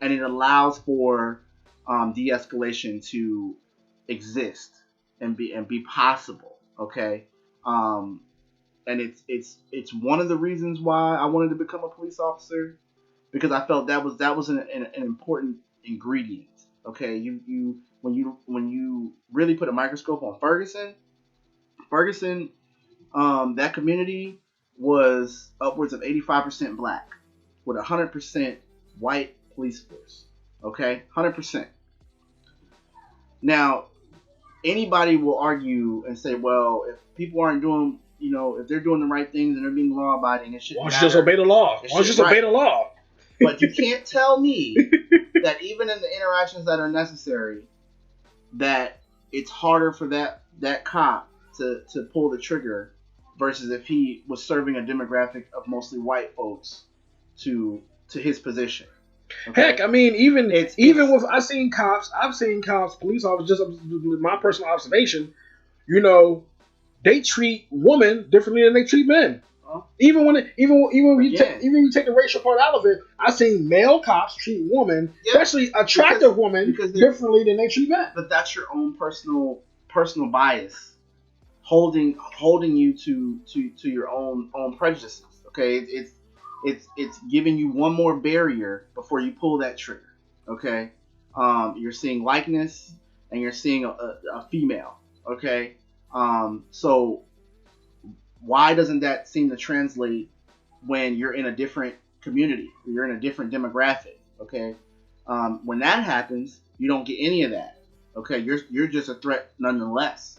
And it allows for de-escalation to exist and be possible, okay. And it's one of the reasons why I wanted to become a police officer, because I felt that was an important ingredient. Okay, you when you really put a microscope on Ferguson, that community was upwards of 85% black with 100% white police force. Okay, 100%. Now, anybody will argue and say, well, if people aren't doing, if they're doing the right things and they're being law abiding, it shouldn't matter. Why don't you just obey the law? Obey the law? But you can't tell me that even in the interactions that are necessary, that it's harder for that cop to pull the trigger versus if he was serving a demographic of mostly white folks to his position. Okay? Heck, I mean, even with I've seen cops, police officers, just my personal observation, they treat women differently than they treat men. Even when you take the racial part out of it, I've seen male cops treat women, especially attractive women, differently than they treat men. But that's your own personal bias, holding you to your own prejudices. Okay, it's giving you one more barrier before you pull that trigger. Okay, you're seeing likeness and you're seeing a female. Okay, so why doesn't that seem to translate when you're in a different community, you're in a different demographic? Okay, when that happens, you don't get any of that. Okay, you're just a threat nonetheless,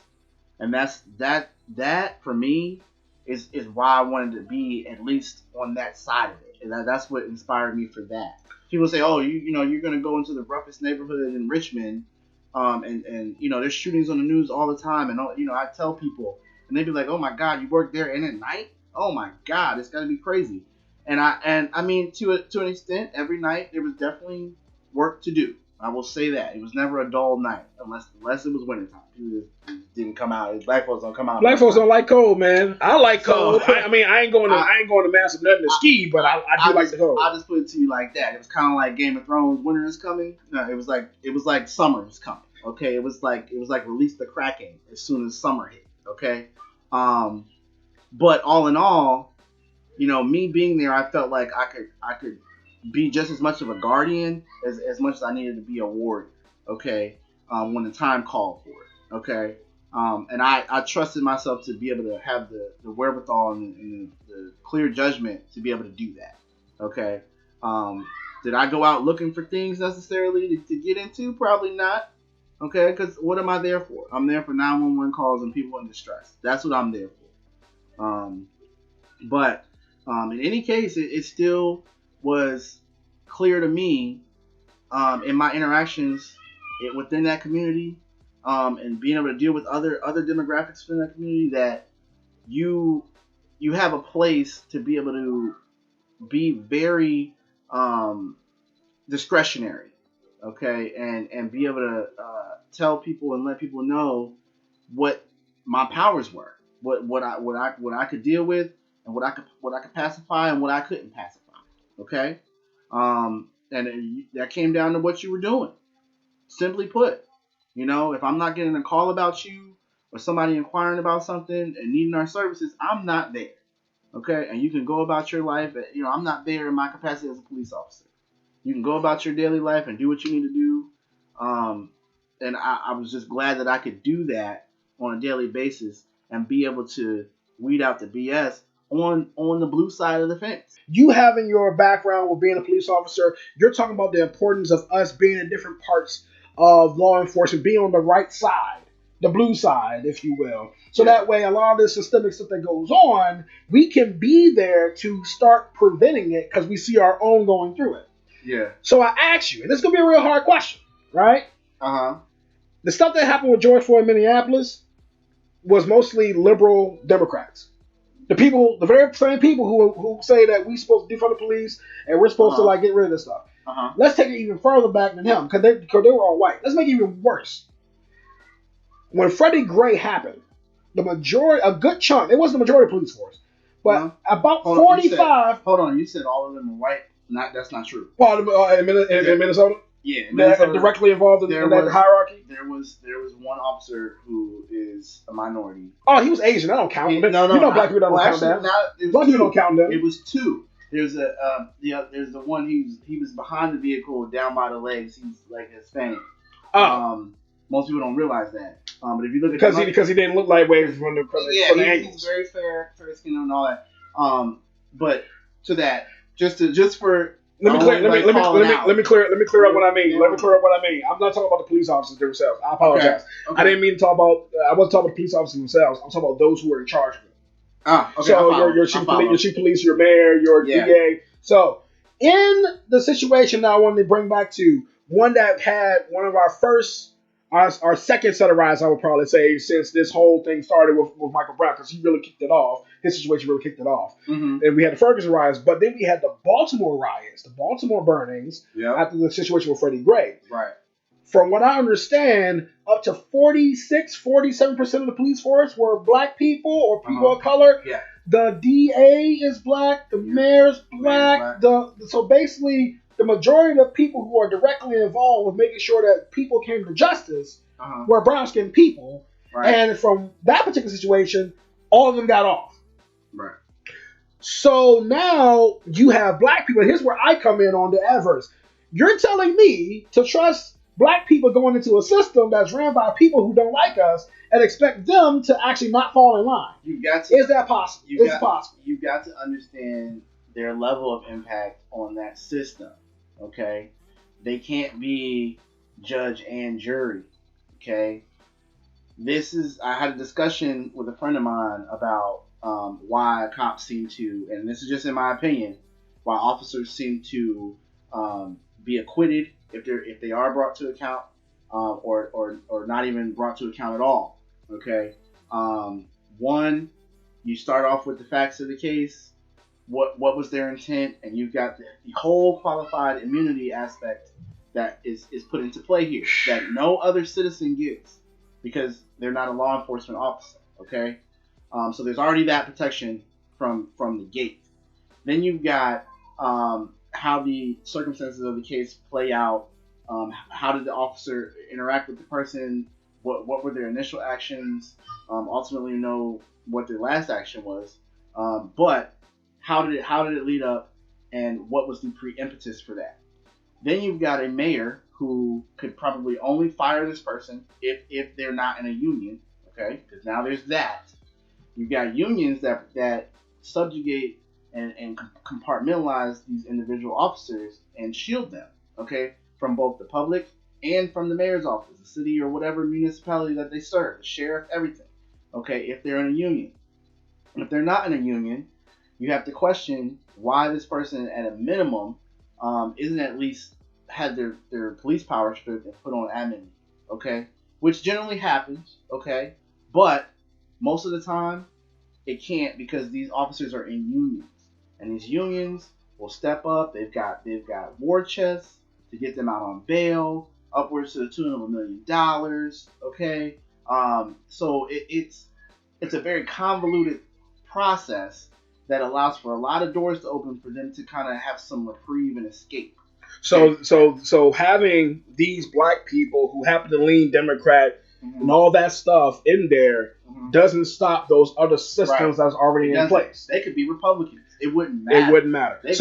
and that for me is why I wanted to be at least on that side of it, and that's what inspired me for that. People say, oh, you're gonna go into the roughest neighborhood in Richmond, and there's shootings on the news all the time, and I tell people. And they'd be like, "Oh my God, you work there and at night? Oh my God, it's gotta be crazy." And I mean, to an extent, every night there was definitely work to do. I will say that it was never a dull night, unless it was wintertime. People just didn't come out. Black folks don't come out. Black folks don't like cold, man. I like cold. I ain't going to massive nothing to ski, but I do like the cold. I'll just put it to you like that. It was kind of like Game of Thrones. Winter is coming. No, it was like summer is coming. Okay, it was like release the Kraken as soon as summer hit. Okay. But all in all, me being there, I felt like I could be just as much of a guardian as much as I needed to be a warrior. Okay. When the time called for it. Okay. And I trusted myself to be able to have the wherewithal and the clear judgment to be able to do that. Okay. Did I go out looking for things necessarily to get into? Probably not. Okay, because what am I there for? I'm there for 911 calls and people in distress. That's what I'm there for. But in any case, it's still was clear to me in my interactions within that community, and being able to deal with other demographics within that community, that you you have a place to be able to be very discretionary, okay, and be able to tell people and let people know what my powers were, what I could deal with, and what I could pacify and what I couldn't pacify, okay, and that came down to what you were doing. Simply put, if I'm not getting a call about you or somebody inquiring about something and needing our services, I'm not there. Okay, and you can go about your life. I'm not there in my capacity as a police officer. You can go about your daily life and do what you need to do. And I was just glad that I could do that on a daily basis and be able to weed out the BS on the blue side of the fence. You having your background with being a police officer, you're talking about the importance of us being in different parts of law enforcement, being on the right side, the blue side, if you will. So that way, a lot of this systemic stuff that goes on, we can be there to start preventing it because we see our own going through it. Yeah. So I ask you, and this is going to be a real hard question, right? Uh-huh. The stuff that happened with George Floyd in Minneapolis was mostly liberal Democrats. The very same people who say that we're supposed to defund the police and we're supposed to get rid of this stuff. Let's take it even further back than him because they were all white. Let's make it even worse. When Freddie Gray happened, a good chunk, it wasn't the majority of the police force, but about 45. Hold on, you said all of them were white. That's not true. Well, in Minnesota. Yeah, Minnesota, directly involved in that hierarchy. There was one officer who is a minority. Oh, he was Asian. I don't count him. No, black people don't count that. Black people don't count them. It was two. There's there's the one he was behind the vehicle, down by the legs. He's like Hispanic. Most people don't realize that. But if you look at because he didn't look like way from the angles. He's very fair skin and all that. But to that, just for. Let me clear up what I mean. Let me clear up what I mean. I'm not talking about the police officers themselves. I apologize. Okay. I didn't mean to talk about. I wasn't talking about the police officers themselves. I'm talking about those who are in charge of them. Okay. So your chief police, your mayor, your DA. So in the situation that I wanted to bring back to one that had one of our first. Our second set of riots, I would probably say, since this whole thing started with Michael Brown, because he really kicked it off. His situation really kicked it off. Mm-hmm. And we had the Ferguson riots, but then we had the Baltimore riots, the Baltimore burnings, after the situation with Freddie Gray. Right. From what I understand, up to 47% of the police force were black people or people of color. Yeah. The DA is black. The mayor's black. So basically, the majority of the people who are directly involved with making sure that people came to justice were brown-skinned people. Right. And from that particular situation, all of them got off. Right. So now you have black people. And here's where I come in on the adverse. You're telling me to trust black people going into a system that's ran by people who don't like us and expect them to actually not fall in line. Is that possible? Possible. You've got to understand their level of impact on that system. Okay, they can't be judge and jury. Okay, I had a discussion with a friend of mine about why cops seem to, and this is just in my opinion, why officers seem to be acquitted if they are brought to account, or not even brought to account at all. Okay, one, you start off with the facts of the case. What was their intent, and you've got the whole qualified immunity aspect that is put into play here that no other citizen gets because they're not a law enforcement officer. Okay, so there's already that protection from the gate. Then you've got how the circumstances of the case play out. How did the officer interact with the person? What were their initial actions? Ultimately, know what their last action was, but how did it lead up, and what was the pre-impetus for that? Then you've got a mayor who could probably only fire this person if they're not in a union, okay? Because now there's that. You've got unions that subjugate and compartmentalize these individual officers and shield them, okay, from both the public and from the mayor's office, the city or whatever municipality that they serve, the sheriff, everything, okay, if they're in a union. If they're not in a union, you have to question why this person, at a minimum, isn't at least had their police power stripped and put on admin, okay? Which generally happens, okay? But most of the time, it can't because these officers are in unions, and these unions will step up. They've got war chests to get them out on bail, upwards to the tune of $1 million. Okay, so it's a very convoluted process that allows for a lot of doors to open for them to kind of have some reprieve and escape. So having these black people who happen to lean Democrat and all that stuff in there doesn't stop those other systems that's already in place. They could be Republicans. It wouldn't matter. It wouldn't matter. They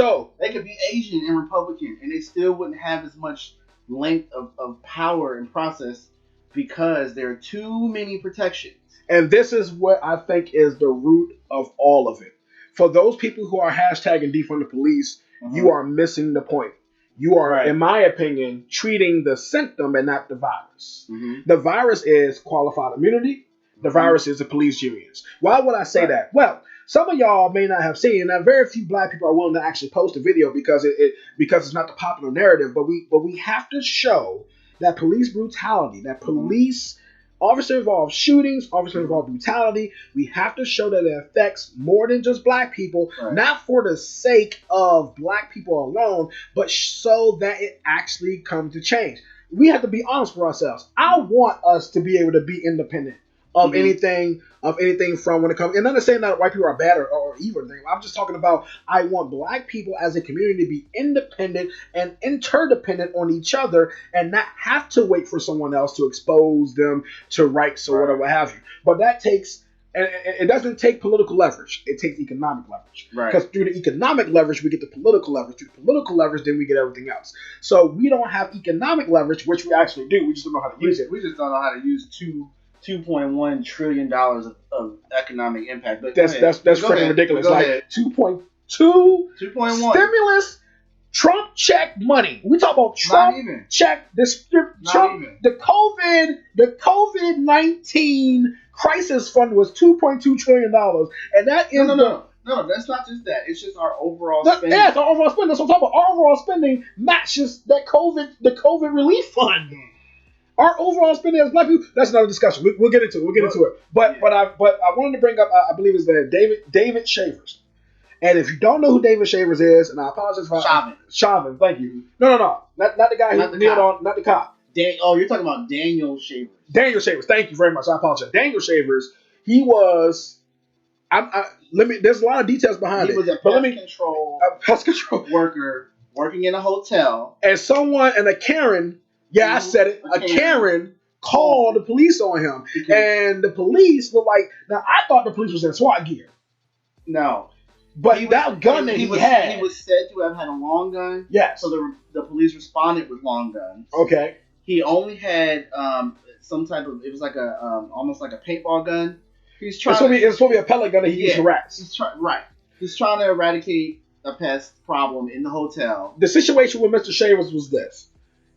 could be Asian and Republican, and they still wouldn't have as much length of power and process because there are too many protections. And this is what I think is the root of all of it. For those people who are hashtagging defund the police, you are missing the point. You are, in my opinion, treating the symptom and not the virus. The virus is qualified immunity. The virus is the police unions. Why would I say that? Well, some of y'all may not have seen, and very few black people are willing to actually post a video because it's not the popular narrative. But we have to show that police brutality, that police officer-involved shootings, officer-involved brutality, we have to show that it affects more than just black people, not for the sake of black people alone, but so that it actually comes to change. We have to be honest for ourselves. I want us to be able to be independent of anything from when it comes. And I'm not saying that white people are bad or evil or anything. I'm just talking about I want black people as a community to be independent and interdependent on each other and not have to wait for someone else to expose them to rights or whatever have you. But that takes, and it doesn't take political leverage. It takes economic leverage. Because through the economic leverage, we get the political leverage. Through the political leverage, then we get everything else. So we don't have economic leverage, which we actually do. We just don't know how to use it. We just don't know how to use $2.1 trillion of economic impact. But that's freaking ridiculous. Like 2.2 stimulus, Trump check money. We talk about Trump check the COVID-19 crisis fund was $2.2 trillion, and that is no, that's not just that. It's just our overall spending. Yeah, it's our overall spending. That's what I'm talking about. Our overall spending matches the COVID relief fund. Our overall spending as black people, that's another discussion. We'll get into it. But I wanted to bring up, I believe it's David Shavers. And if you don't know who David Shavers is, and I apologize for Chauvin, thank you. No, not the guy who kneeled on, not the cop. You're talking about Daniel Shavers. Daniel Shavers, thank you very much. I apologize. Daniel Shavers, he was. There's a lot of details behind it. He was a pest control worker working in a hotel, and a Karen. Yeah, I said it. A Karen called the police on him, and the police were like, "Now I thought the police was in SWAT gear." No, but that gun that he had, he was said to have had a long gun. Yes. So the police responded with long guns. Okay. He only had some type of. It was like a almost like a paintball gun. It's supposed to be a pellet gun that he used to rats. He's trying to eradicate a pest problem in the hotel. The situation with Mr. Shavers was this.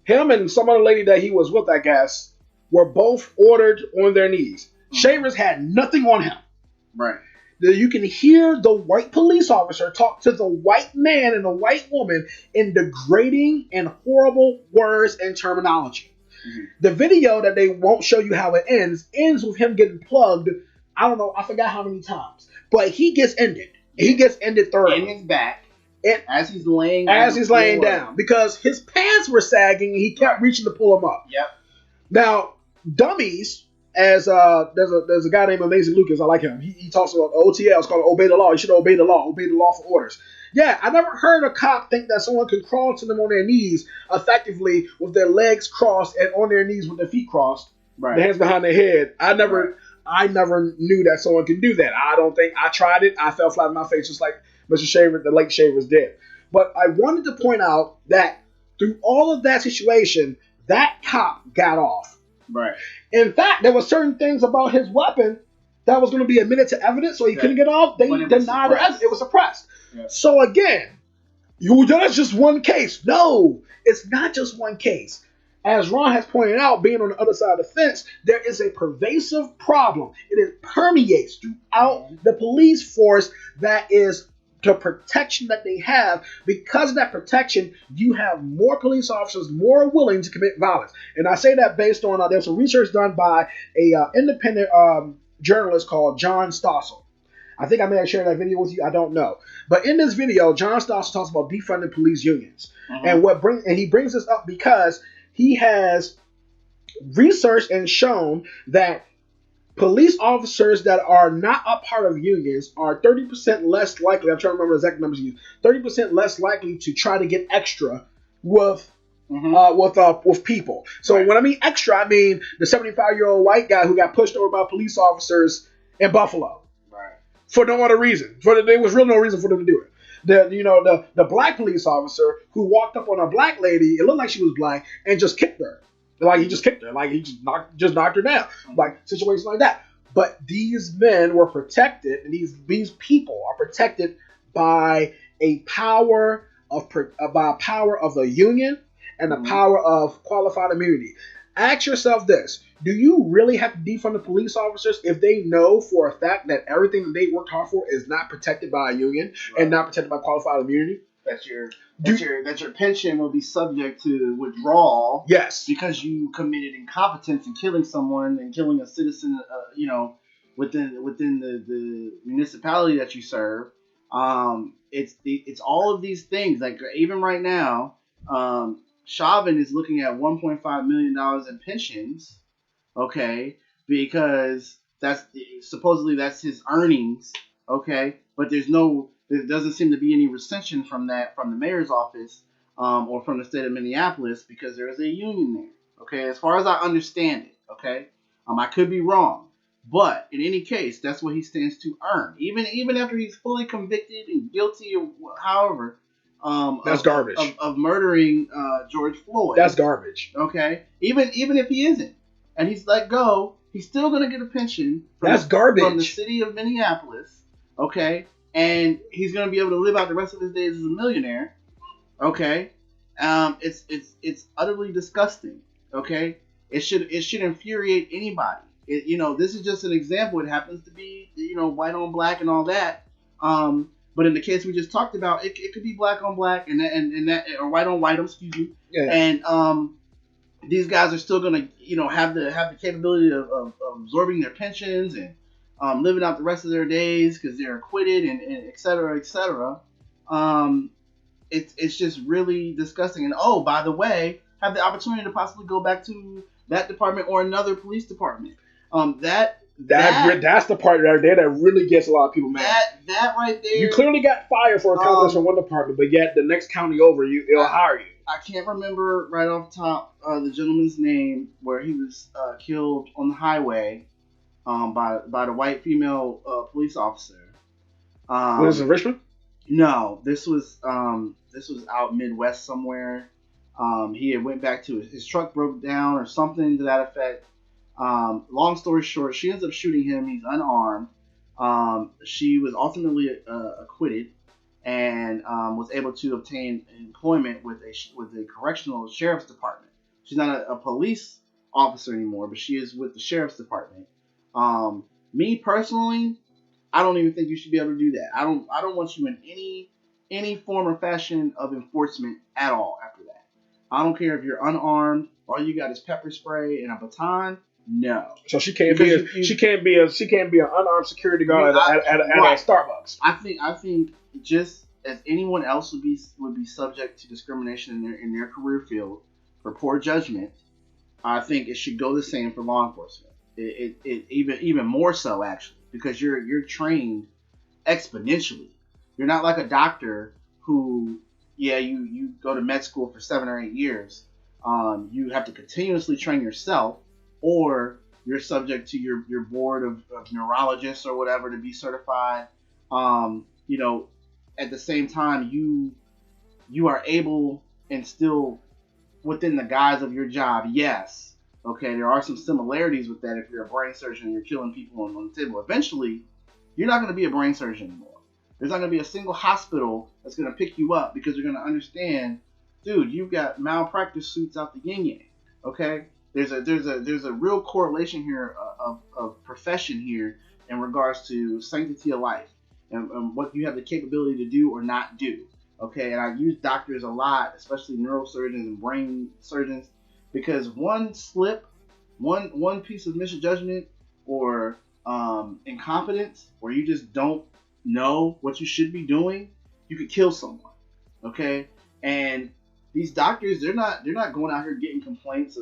Him and some other lady that he was with, I guess, were both ordered on their knees. Shavers had nothing on him. Right. You can hear the white police officer talk to the white man and the white woman in degrading and horrible words and terminology. The video that they won't show you how it ends with him getting plugged, I don't know, I forgot how many times. But he gets ended. He gets ended thoroughly. In his back. As he's laying down, because his pants were sagging and he kept reaching to pull them up. Yep. Now, dummies, as there's a guy named Amazing Lucas, I like him. He talks about OTL. It's called obey the law. You should obey the law for orders. Yeah, I never heard a cop think that someone could crawl to them on their knees effectively with their legs crossed and on their knees with their feet crossed, their hands behind their head. I never knew that someone could do that. I tried it. I fell flat on my face just like Mr. Shavers, the late Shavers did. But I wanted to point out that through all of that situation, that cop got off. Right. In fact, there were certain things about his weapon that was going to be admitted to evidence, so he couldn't get off. They denied the evidence. It was suppressed. Yeah. So again, that's just one case. No, it's not just one case. As Ron has pointed out, being on the other side of the fence, there is a pervasive problem. It permeates throughout the police force that is the protection that they have. Because of that protection, you have more police officers more willing to commit violence. And I say that based on there's some research done by a independent journalist called John Stossel. I think I may have shared that video with you. I don't know, but in this video, John Stossel talks about defunding police unions, and he brings this up because he has researched and shown that police officers that are not a part of unions are 30% less likely. I'm trying to remember the exact numbers you use. 30% less likely to try to get extra with with people. So when I mean extra, I mean the 75-year-old white guy who got pushed over by police officers in Buffalo, for no other reason. There was really no reason for them to do it. The black police officer who walked up on a black lady, it looked like she was black, and just kicked her. Like he just kicked her. Like he just knocked her down. Like situations like that. But these men were protected, and these people are protected by a power of the union and the power of qualified immunity. Ask yourself this: do you really have to defund the police officers if they know for a fact that everything that they worked hard for is not protected by a union and not protected by qualified immunity? That your pension will be subject to withdrawal. Yes, because you committed incompetence in killing someone and killing a citizen. Within the municipality that you serve. It's all of these things. Like even right now, Chauvin is looking at $1.5 million in pensions, okay, because that's supposedly that's his earnings, okay, but there doesn't seem to be any recension from that from the mayor's office or from the state of Minneapolis because there is a union there, okay, as far as I understand it, okay, I could be wrong, but in any case, that's what he stands to earn, even after he's fully convicted and guilty or however. That's garbage. Of murdering George Floyd. That's garbage. Okay, even if he isn't, and he's let go, he's still gonna get a pension. Garbage from the city of Minneapolis. Okay, and he's gonna be able to live out the rest of his days as a millionaire. Okay, it's utterly disgusting. Okay, it should infuriate anybody. This is just an example. It happens to be white on black and all that. But in the case we just talked about, it could be black on black and that or white on white. Excuse me. Yeah. And these guys are still gonna have the capability of absorbing their pensions and living out the rest of their days because they're acquitted and et cetera, et cetera. It's just really disgusting. And oh, by the way, have the opportunity to possibly go back to that department or another police department. That's the part right there that really gets a lot of people mad. That right there. You clearly got fired for a competence from one department, but yet the next county over, it'll hire you. I can't remember right off the top the gentleman's name where he was killed on the highway by the white female police officer. Was this in Richmond? No, this was out Midwest somewhere. He had went back to his truck broke down or something to that effect. Long story short, she ends up shooting him. He's unarmed. She was ultimately acquitted and was able to obtain employment with a correctional sheriff's department. She's not a police officer anymore, but she is with the sheriff's department. Me personally, I don't even think you should be able to do that. I don't want you in any form or fashion of enforcement at all after that. I don't care if you're unarmed. All you got is pepper spray and a baton. No. So she can't be an unarmed security guard at a Starbucks. I think just as anyone else would be subject to discrimination in their career field for poor judgment, I think it should go the same for law enforcement. It even more so actually because you're trained exponentially. You're not like a doctor who you go to med school for 7 or 8 years. You have to continuously train yourself. Or you're subject to your board of neurologists or whatever to be certified. At the same time, you are able and still within the guise of your job. Yes, okay, there are some similarities with that. If you're a brain surgeon and you're killing people on the table, eventually you're not going to be a brain surgeon anymore. There's not going to be a single hospital that's going to pick you up because they're going to understand, dude, you've got malpractice suits out the yin yang. Okay. There's a real correlation here of profession here in regards to sanctity of life. and what you have the capability to do or not do. Okay, and I use doctors a lot, especially neurosurgeons and brain surgeons, because one slip, one piece of misjudgment or incompetence, or you just don't know what you should be doing, you could kill someone. Okay, and these doctors, they're not going out here getting complaints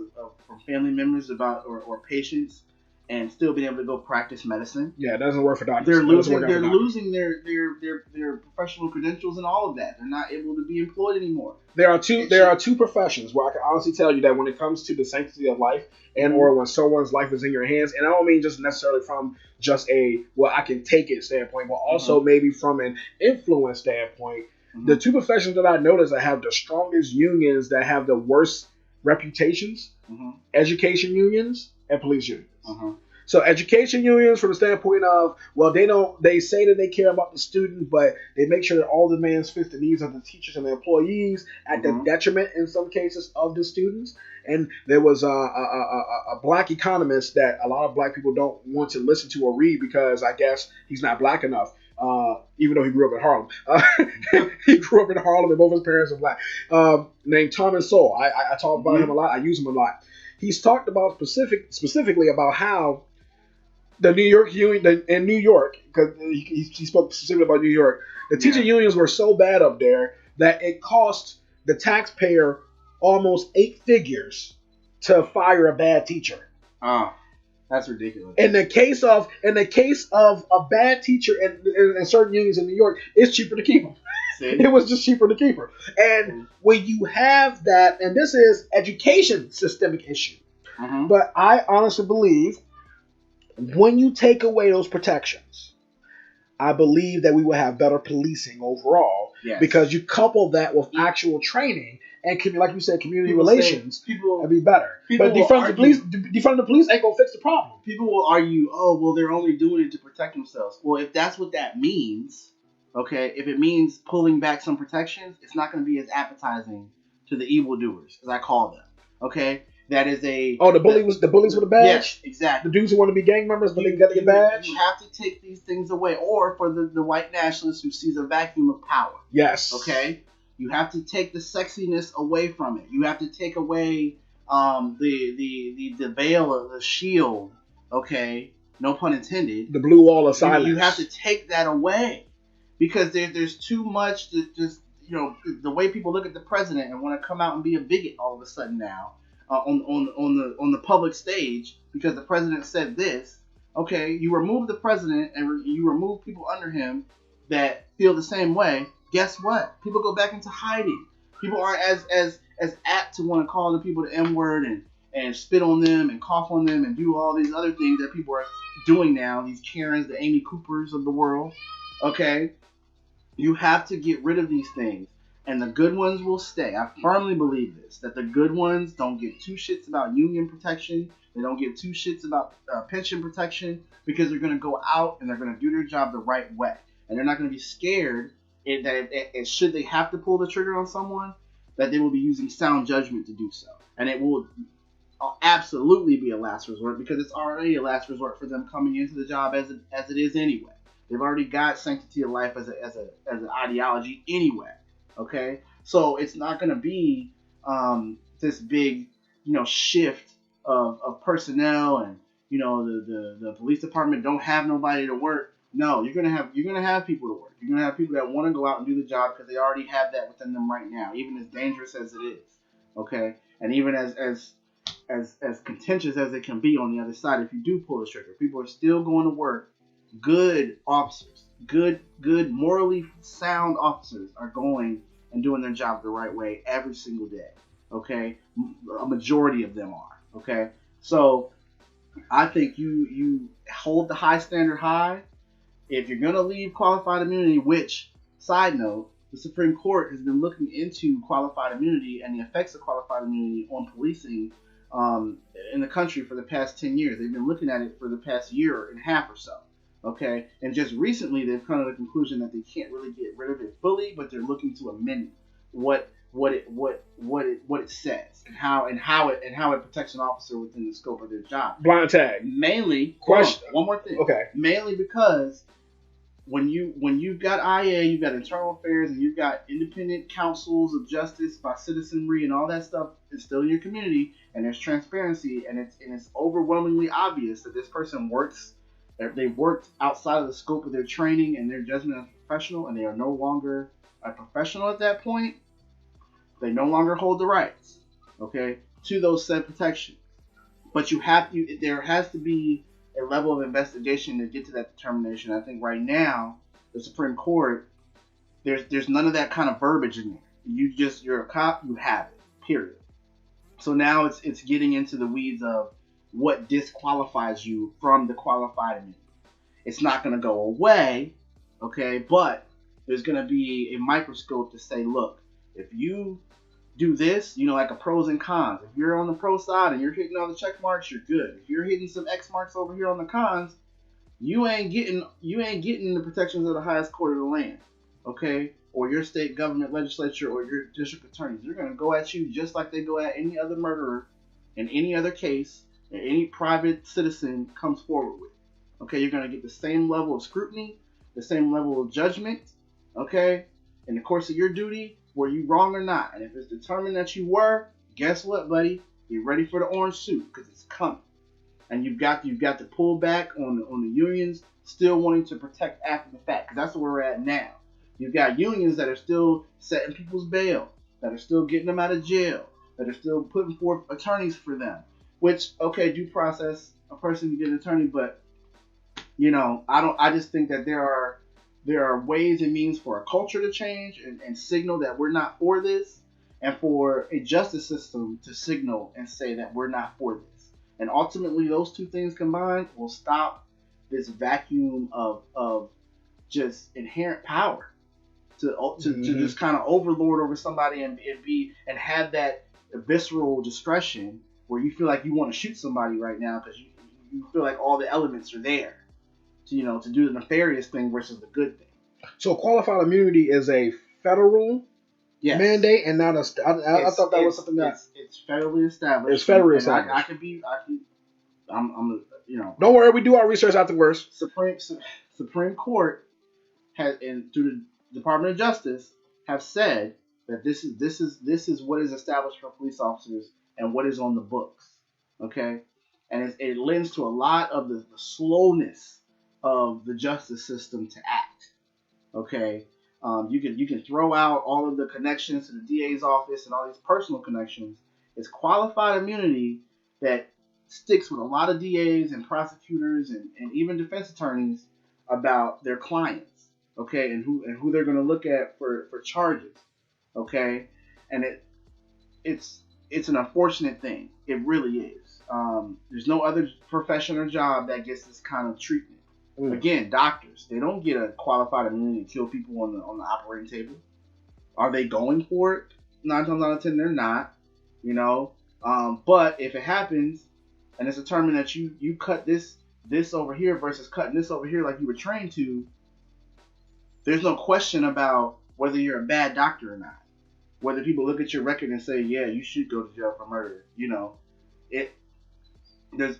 from family members about or patients and still being able to go practice medicine. Yeah, it doesn't work for doctors. They're losing their professional credentials and all of that. They're not able to be employed anymore. There are two professions where I can honestly tell you that when it comes to the sanctity of life and or when someone's life is in your hands, and I don't mean just necessarily from just a I can take it standpoint, but also maybe from an influence standpoint. The two professions that I notice that have the strongest unions, that have the worst reputations, education unions and police unions. So education unions, from the standpoint of, they say that they care about the student, but they make sure that all demands fit the needs of the teachers and the employees at the detriment, in some cases, of the students. And there was a black economist that a lot of black people don't want to listen to or read because I guess he's not black enough. Even though he grew up in Harlem. He grew up in Harlem and both his parents are black. Named Thomas Sowell. I talk about him a lot. I use him a lot. He's talked about specifically about how the New York union in New York, because he spoke specifically about New York, the teacher unions were so bad up there that it cost the taxpayer almost 8 figures to fire a bad teacher. That's ridiculous. In the case of a bad teacher in certain unions in New York, it's cheaper to keep them. It was just cheaper to keep her. And when you have that, and this is education systemic issue, but I honestly believe when you take away those protections, I believe that we will have better policing overall, because you couple that with actual training and, like you said, community relations, it'll be better. But defunding the police ain't gonna fix the problem. People will argue, they're only doing it to protect themselves. Well, if that's what that means, okay, if it means pulling back some protections, it's not going to be as appetizing to the evildoers, as I call them. Okay, that is the bullies with a badge. Yes, exactly. The dudes who want to be gang members, but they got the badge. You have to take these things away, or for the white nationalist who sees a vacuum of power. Yes. Okay. You have to take the sexiness away from it. You have to take away the veil of the shield. Okay, no pun intended. The blue wall of silence. You have to take that away because there's too much to just the way people look at the president and want to come out and be a bigot all of a sudden now on the public stage because the president said this. Okay, you remove the president and you remove people under him that feel the same way. Guess what? People go back into hiding. People aren't as apt to want to call the people the N-word and spit on them and cough on them and do all these other things that people are doing now. These Karens, the Amy Coopers of the world. Okay? You have to get rid of these things. And the good ones will stay. I firmly believe this. That the good ones don't give two shits about union protection. They don't give two shits about pension protection. Because they're going to go out and they're going to do their job the right way. And they're not going to be scared that should they have to pull the trigger on someone, that they will be using sound judgment to do so. And it will absolutely be a last resort because it's already a last resort for them coming into the job as it is anyway. They've already got sanctity of life as an ideology anyway. Okay, so it's not going to be this big shift of personnel and the police department don't have nobody to work. No, you're gonna have people to work. You're gonna have people that want to go out and do the job because they already have that within them right now, even as dangerous as it is. Okay, and even as contentious as it can be on the other side, if you do pull the trigger, people are still going to work. Good officers, good morally sound officers are going and doing their job the right way every single day. Okay, a majority of them are. Okay, so I think you hold the high standard high. If you're going to leave qualified immunity, which, side note, the Supreme Court has been looking into qualified immunity and the effects of qualified immunity on policing in the country for the past 10 years. They've been looking at it for the past year and a half or so. Okay, and just recently they've come to the conclusion that they can't really get rid of it fully, but they're looking to amend what it says and how it protects an officer within the scope of their job. Blind tag. Mainly, question. One more thing. Okay. Mainly because when you've got IA, you've got internal affairs, and you've got independent councils of justice by citizenry and all that stuff instilled in your community, and there's transparency, and it's overwhelmingly obvious that this person works, that they worked outside of the scope of their training and their judgment as a professional, and they are no longer a professional at that point. They no longer hold the rights, okay, to those said protections. But there has to be a level of investigation to get to that determination. I think right now, the Supreme Court, there's none of that kind of verbiage in there. You're a cop, you have it, period. So now it's getting into the weeds of what disqualifies you from the qualified immunity. It's not going to go away, okay, but there's going to be a microscope to say, look, if you do this, like a pros and cons. If you're on the pro side and you're hitting all the check marks, you're good. If you're hitting some X marks over here on the cons, you ain't getting the protections of the highest court of the land, okay? Or your state government legislature or your district attorneys. They're gonna go at you just like they go at any other murderer in any other case that any private citizen comes forward with. Okay, you're gonna get the same level of scrutiny, the same level of judgment, okay? In the course of your duty, were you wrong or not? And if it's determined that you were, guess what, buddy? Get ready for the orange suit because it's coming. And you've got to pull back on the unions still wanting to protect after the fact, because that's where we're at now. You've got unions that are still setting people's bail, that are still getting them out of jail, that are still putting forth attorneys for them. Which, okay, due process, a person can get an attorney, but I just think that there are ways and means for a culture to change and signal that we're not for this, and for a justice system to signal and say that we're not for this. And ultimately, those two things combined will stop this vacuum of just inherent power to just kind of overlord over somebody and have that visceral discretion where you feel like you want to shoot somebody right now because you feel like all the elements are there to do the nefarious thing versus the good thing. So qualified immunity is a federal mandate, and not I thought that was something that it's federally established. It's federally established. I'm Don't worry, we do our research afterwards. Supreme Court has, and through the Department of Justice, have said that this is what is established for police officers and what is on the books. Okay, and it lends to a lot of the slowness of the justice system to act. Okay, you can throw out all of the connections to the DA's office and all these personal connections. It's qualified immunity that sticks with a lot of DAs and prosecutors and even defense attorneys about their clients. Okay, and who they're going to look at for charges. Okay, and it's an unfortunate thing. It really is. There's no other profession or job that gets this kind of treatment. Again, doctors, they don't get a qualified immunity to kill people on the operating table. Are they going for it? 9 times out of 10, they're not. But if it happens and it's determined that you cut this over here versus cutting this over here like you were trained to, there's no question about whether you're a bad doctor or not. Whether people look at your record and say, yeah, you should go to jail for murder.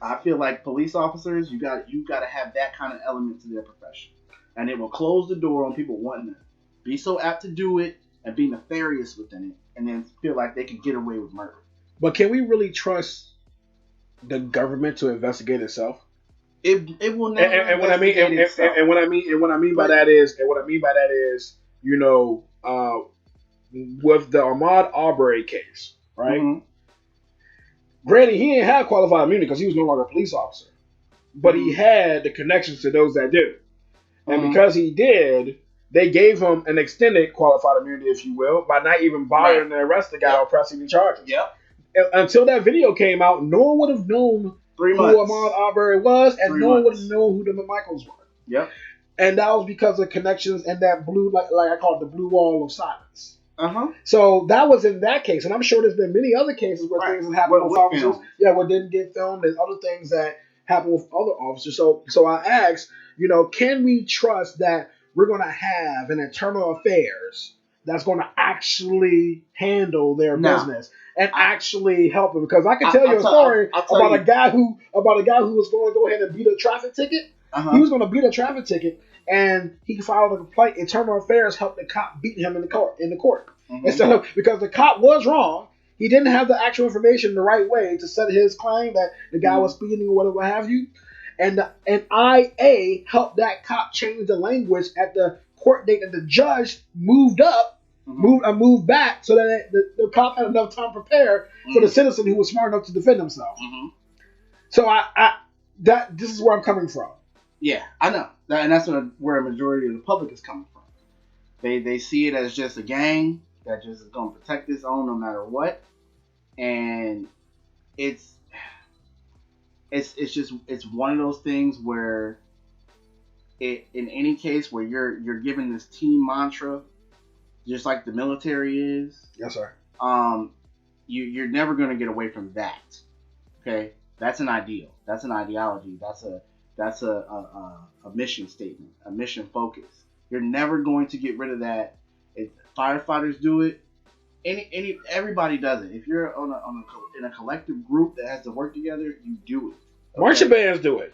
I feel like police officers, you got to have that kind of element to their profession, and it will close the door on people wanting to be so apt to do it and be nefarious within it, and then feel like they can get away with murder. But can we really trust the government to investigate itself? It will never. And what I mean by that is, with the Ahmaud Arbery case, right? Mm-hmm. Granted, he didn't have qualified immunity because he was no longer a police officer, but he had the connections to those that do. And because he did, they gave him an extended qualified immunity, if you will, by not even bothering to arrest the guy or pressing the charges. Yep. Until that video came out, no one would have known who Ahmaud Arbery was, and no one would have known who the Michaels were. Yep. And that was because of connections and that blue, like I call it, the blue wall of silence. Uh-huh. So that was in that case, and I'm sure there's been many other cases where things have happened with officers. Where didn't get filmed. There's other things that happen with other officers. So I asked, can we trust that we're going to have an internal affairs that's going to actually handle their business and actually help them? Because I can tell you a story about a guy who was going to go ahead and beat a traffic ticket. Uh-huh. He was going to beat a traffic ticket, and he filed a complaint. Internal Affairs helped the cop beat him in the court. Mm-hmm. Instead of, because the cop was wrong, he didn't have the actual information the right way to set his claim that the guy was speeding or whatever, what have you. And IA helped that cop change the language at the court date that the judge moved up, moved back, so that the cop had enough time to prepare for the citizen who was smart enough to defend himself. So this is where I'm coming from. Yeah, I know, and that's where a majority of the public is coming from. They see it as just a gang that just is going to protect its own no matter what, and it's one of those things where in any case where you're given this team mantra, just like the military is. Yes, sir. You're never going to get away from that. Okay, that's an ideal. That's an ideology. That's a mission statement, a mission focus. You're never going to get rid of that. If firefighters do it, everybody does it. If you're in a collective group that has to work together, you do it. Okay? Marching bands do it.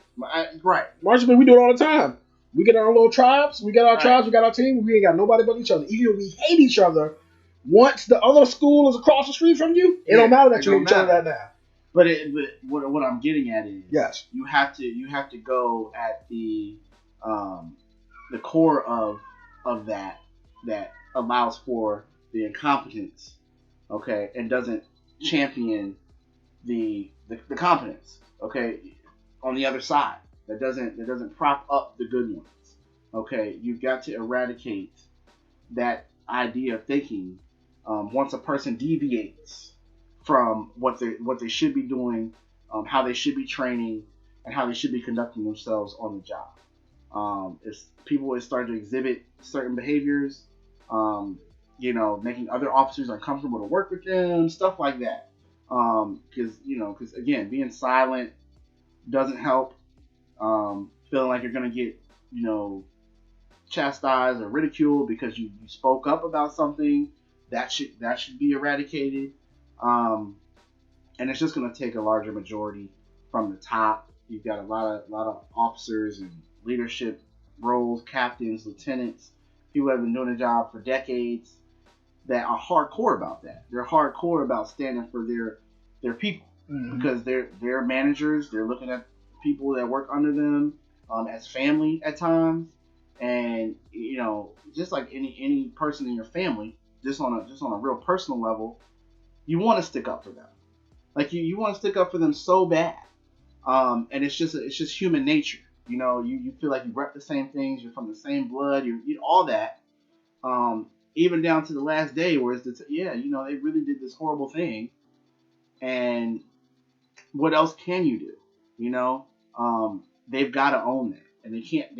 Right. Marching band, we do it all the time. We get our little tribes. We got our tribes. We got our team. We ain't got nobody but each other. Even if we hate each other, once the other school is across the street from you, it don't matter that you hate each other that now. But what I'm getting at is, yes, you have to go at the core of that allows for the incompetence, okay, and doesn't champion the competence, okay, on the other side. That doesn't prop up the good ones, okay. You've got to eradicate that idea of thinking. Once a person deviates from what they should be doing, how they should be training, and how they should be conducting themselves on the job. If people start to exhibit certain behaviors, making other officers uncomfortable to work with them, stuff like that. Because again, being silent doesn't help. Feeling like you're gonna get, chastised or ridiculed because you spoke up about something, that should be eradicated. And it's just going to take a larger majority from the top. You've got a lot of officers and leadership roles, captains, lieutenants, people that have been doing the job for decades that are hardcore about that. They're hardcore about standing for their people, because they're managers. They're looking at people that work under them as family at times, and just like any person in your family, just on a real personal level, you want to stick up for them. Like you want to stick up for them so bad, and it's just human nature. You feel like you rep the same things. You're from the same blood. You all that, even down to the last day where it's they really did this horrible thing, and what else can you do? They've got to own that, and they can't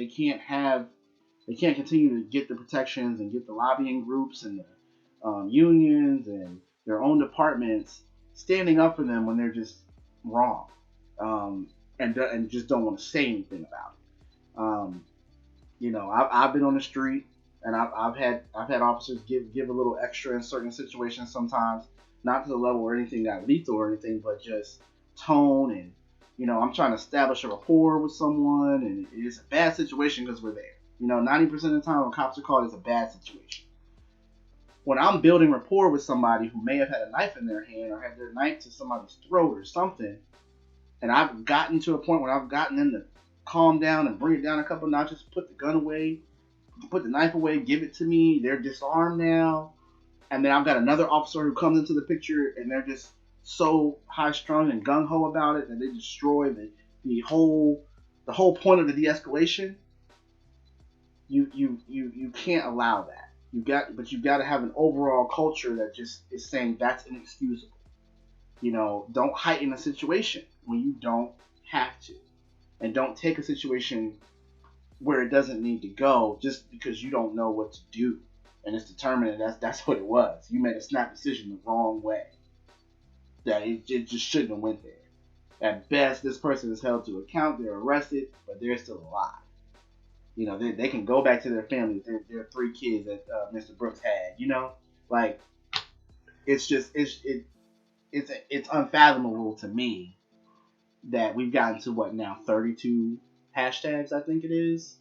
continue to get the protections and get the lobbying groups and the unions and their own departments standing up for them when they're just wrong, and just don't want to say anything about it. I've been on the street, and I've had officers give a little extra in certain situations sometimes, not to the level or anything that lethal or anything, but just tone, and I'm trying to establish a rapport with someone, and it's a bad situation because we're there. 90% of the time when cops are called, it's a bad situation. When I'm building rapport with somebody who may have had a knife in their hand or had their knife to somebody's throat or something, and I've gotten to a point where I've gotten them to calm down and bring it down a couple notches, put the gun away, put the knife away, give it to me, they're disarmed now, and then I've got another officer who comes into the picture and they're just so high-strung and gung-ho about it that they destroy the whole point of the de-escalation. You can't allow that. You've got to have an overall culture that just is saying that's inexcusable. Don't heighten a situation when you don't have to, and don't take a situation where it doesn't need to go just because you don't know what to do, and it's determined that's what it was. You made a snap decision the wrong way. That it just shouldn't have went there. At best, this person is held to account. They're arrested, but they're still alive. They can go back to their families. Their 3 kids that Mr. Brooks had. Like it's unfathomable to me that we've gotten to what now 32 hashtags, I think it is,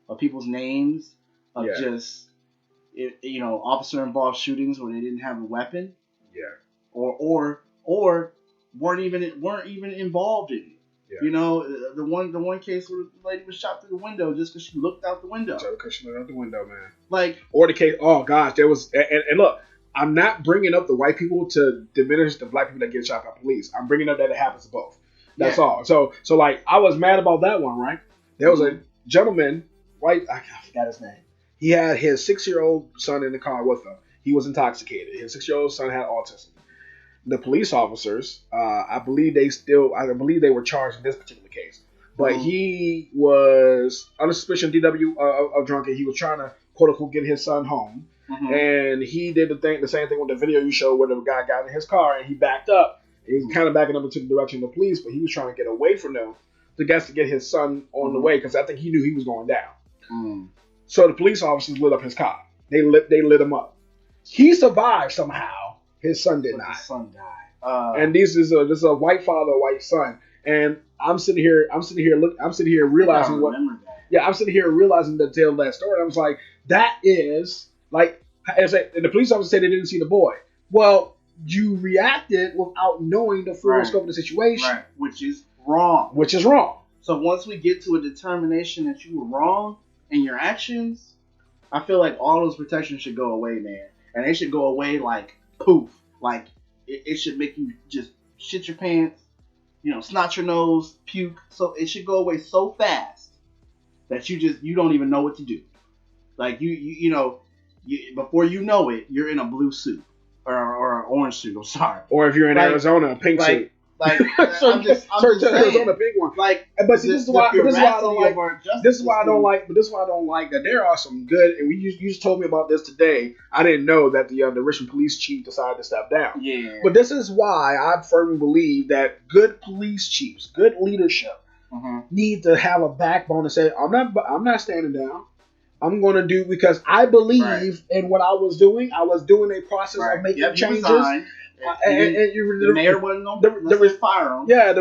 of people's names of Yeah. just officer involved shootings where they didn't have a weapon, Yeah. or weren't even involved in it. Yeah. You know, the one case where the lady was shot through the window just because she looked out the window. Just because she looked out the window, man. Like, or the case. Oh gosh, there was. And look, I'm not bringing up the white people to diminish the black people that get shot by police. I'm bringing up that it happens to both. That's all. So like, I was mad about that one, right? There was a gentleman, white. I forgot his name. He had his 6-year-old son in the car with him. He was intoxicated. His 6-year-old son had autism. The police officers, I believe they were charged in this particular case. But he was under suspicion DW of drunk, and he was trying to quote unquote get his son home. And he did the same thing with the video you showed, where the guy got in his car and he backed up. He was kind of backing up into the direction of the police, but he was trying to get away from them to get his son on the way, because I think he knew he was going down. So the police officers lit up his car. They lit him up. He survived somehow. His son did not. His son died. And this is a white father, white son. And I'm sitting here realizing what. Yeah, I'm sitting here realizing the tale of that story. I was like, that is like, and the police officer said they didn't see the boy. Well, you reacted without knowing the full scope of the situation, right? Which is wrong. So once we get to a determination that you were wrong in your actions, I feel like all those protections should go away, man. And they should go away like poof. Like it should make you just shit your pants, snot your nose, puke. So it should go away so fast that you don't even know what to do. Like before you know it, you're in a blue suit or an orange suit. I'm sorry. Or if you're in Arizona, a pink suit. Like I'm just saying, a big one. Like, but see, this is why I don't like. This is why I don't like. But this is why I don't like that there are some good. And you just told me about this today. I didn't know that the Richmond police chief decided to step down. Yeah. But this is why I firmly believe that good police chiefs, good leadership, need to have a backbone to say, I'm not standing down. I'm going to do, because I believe in what I was doing. I was doing a process of making changes. The mayor wasn't on the fire him. Yeah,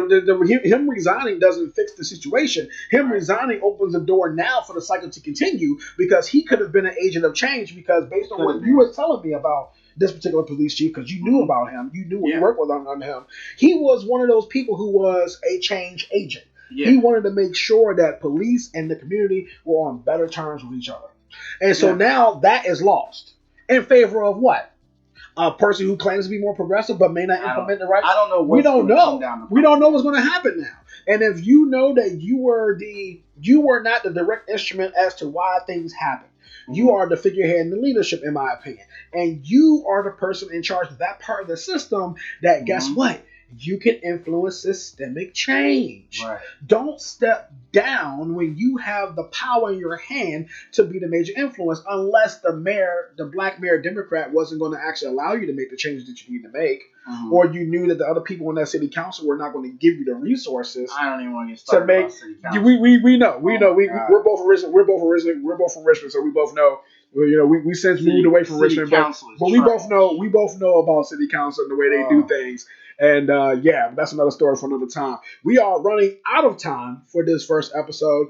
him resigning doesn't fix the situation. Him resigning opens the door now for the cycle to continue, because he could have been an agent of change, because based on what you were telling me about this particular police chief, because you knew about him, you knew you worked with under him. He was one of those people who was a change agent. Yeah. He wanted to make sure that police and the community were on better terms with each other. And so now that is lost in favor of what? A person who claims to be more progressive but may not implement the right. I don't know. We don't know. We don't know what's going to happen now. And if you know that you were not the direct instrument as to why things happen, you are the figurehead in the leadership, in my opinion, and you are the person in charge of that part of the system. That guess what? You can influence systemic change. Right. Don't step down when you have the power in your hand to be the major influence, unless the black mayor Democrat wasn't going to actually allow you to make the changes that you need to make, or you knew that the other people in that city council were not going to give you the resources. I don't even want to get started about city council. We know. We're both from Richmond. We're both from Richmond, so we both know. We since moved away from Richmond, but we both know about city council and the way they do things. And that's another story for another time. We are running out of time for this first episode.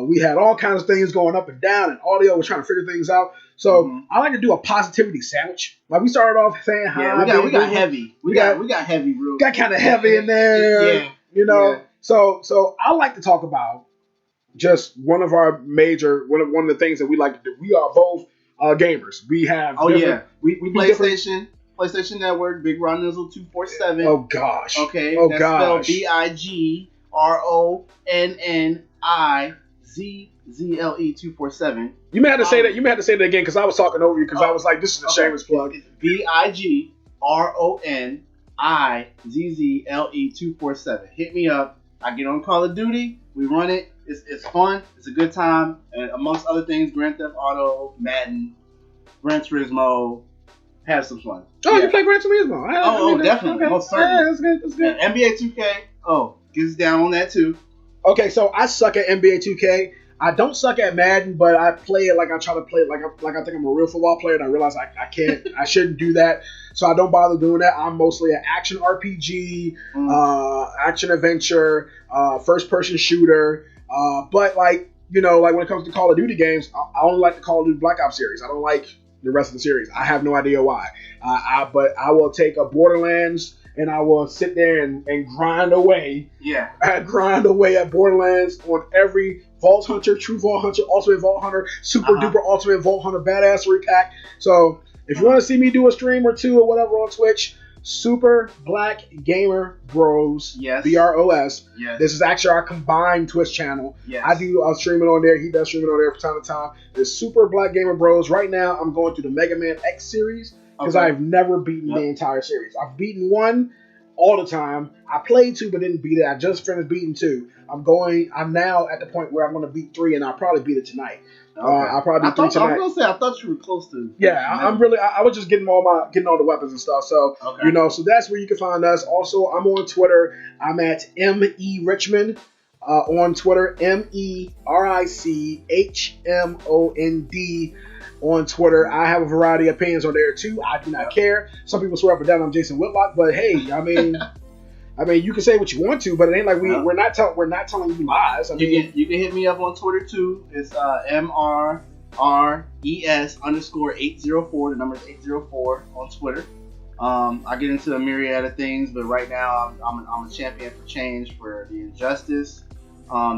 We had all kinds of things going up and down, and audio. We're trying to figure things out. So I like to do a positivity sandwich. Like, we started off saying hi. Yeah, we got heavy. We got heavy, bro. Got kind of heavy in there. Yeah. So I like to talk about just one of the things that we like to do. We are both gamers. We have we PlayStation. PlayStation Network, Big Ron Nizzle 247. Oh gosh. Okay. Oh that's gosh. Spelled BIGRONNIZZLE 247. You may have to say that. You may have to say that again, because I was talking over you, because I was like, "This is a shameless plug." BIGRONNIZZLE 247. Hit me up. I get on Call of Duty. We run it. It's fun. It's a good time. And amongst other things, Grand Theft Auto, Madden, Gran Turismo. Have some fun. Oh, you play Gran Turismo? Definitely. Okay. Most certainly. Yeah, that's good. And NBA 2K. Oh, gets down on that too. Okay, so I suck at NBA 2K. I don't suck at Madden, but I play it like I try to play it like I think I'm a real football player, and I realize I can't. I shouldn't do that, so I don't bother doing that. I'm mostly an action RPG, action adventure, first person shooter. But like, like when it comes to Call of Duty games, I only like the Call of Duty Black Ops series. I don't like the rest of the series. I have no idea why. But I will take a Borderlands and I will sit there and grind away. Yeah. Grind away at Borderlands on every Vault Hunter, True Vault Hunter, Ultimate Vault Hunter, Super Duper Ultimate Vault Hunter, Badassery Pack. So if you want to see me do a stream or two or whatever on Twitch, Super Black Gamer Bros. Yes. BROS. Yes. This is actually our combined Twitch channel. Yes. I do streaming on there. He does streaming on there from time to time. It's Super Black Gamer Bros. Right now, I'm going through the Mega Man X series because I've never beaten the entire series. I've beaten 1 all the time. I played 2 but didn't beat it. I just finished beating 2. I'm now at the point where I'm going to beat 3, and I'll probably beat it tonight. Okay. I'll probably beat 3 tonight. I was gonna say I thought you were close to. Yeah, I was just getting all the weapons and stuff. So so that's where you can find us. Also, I'm on Twitter. I'm at ME Richmond on Twitter. MERICHMOND on Twitter. I have a variety of opinions on there too. I do not care. Some people swear up and down I'm Jason Whitlock, but hey, I mean, you can say what you want to, but it ain't like we're not telling you lies. I mean, you can hit me up on Twitter too. It's MRRES_804. The number is 804 on Twitter. I get into a myriad of things, but right now I'm a champion for change for the injustice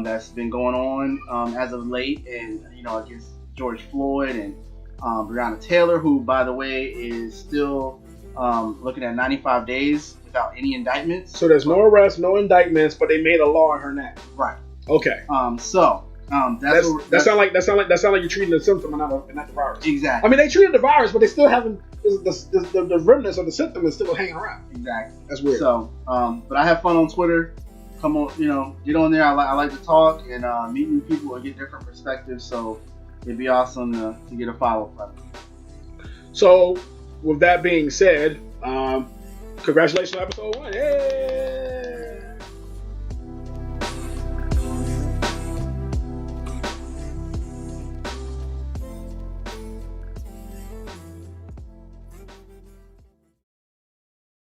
that's been going on as of late, and against George Floyd and Breonna Taylor, who by the way is still looking at 95 days without any indictments. So there's no arrests, no indictments, but they made a law on her name. Right. Okay. That sound like you're treating the symptom and not the virus. Exactly. I mean, they treated the virus, but they still haven't. The remnants of the symptom is still hanging around. Exactly. That's weird. So, but I have fun on Twitter. Come on, get on there. I like to talk and meet new people and get different perspectives. So it'd be awesome to get a follow from me. So, with that being said, congratulations on episode 1. Yay!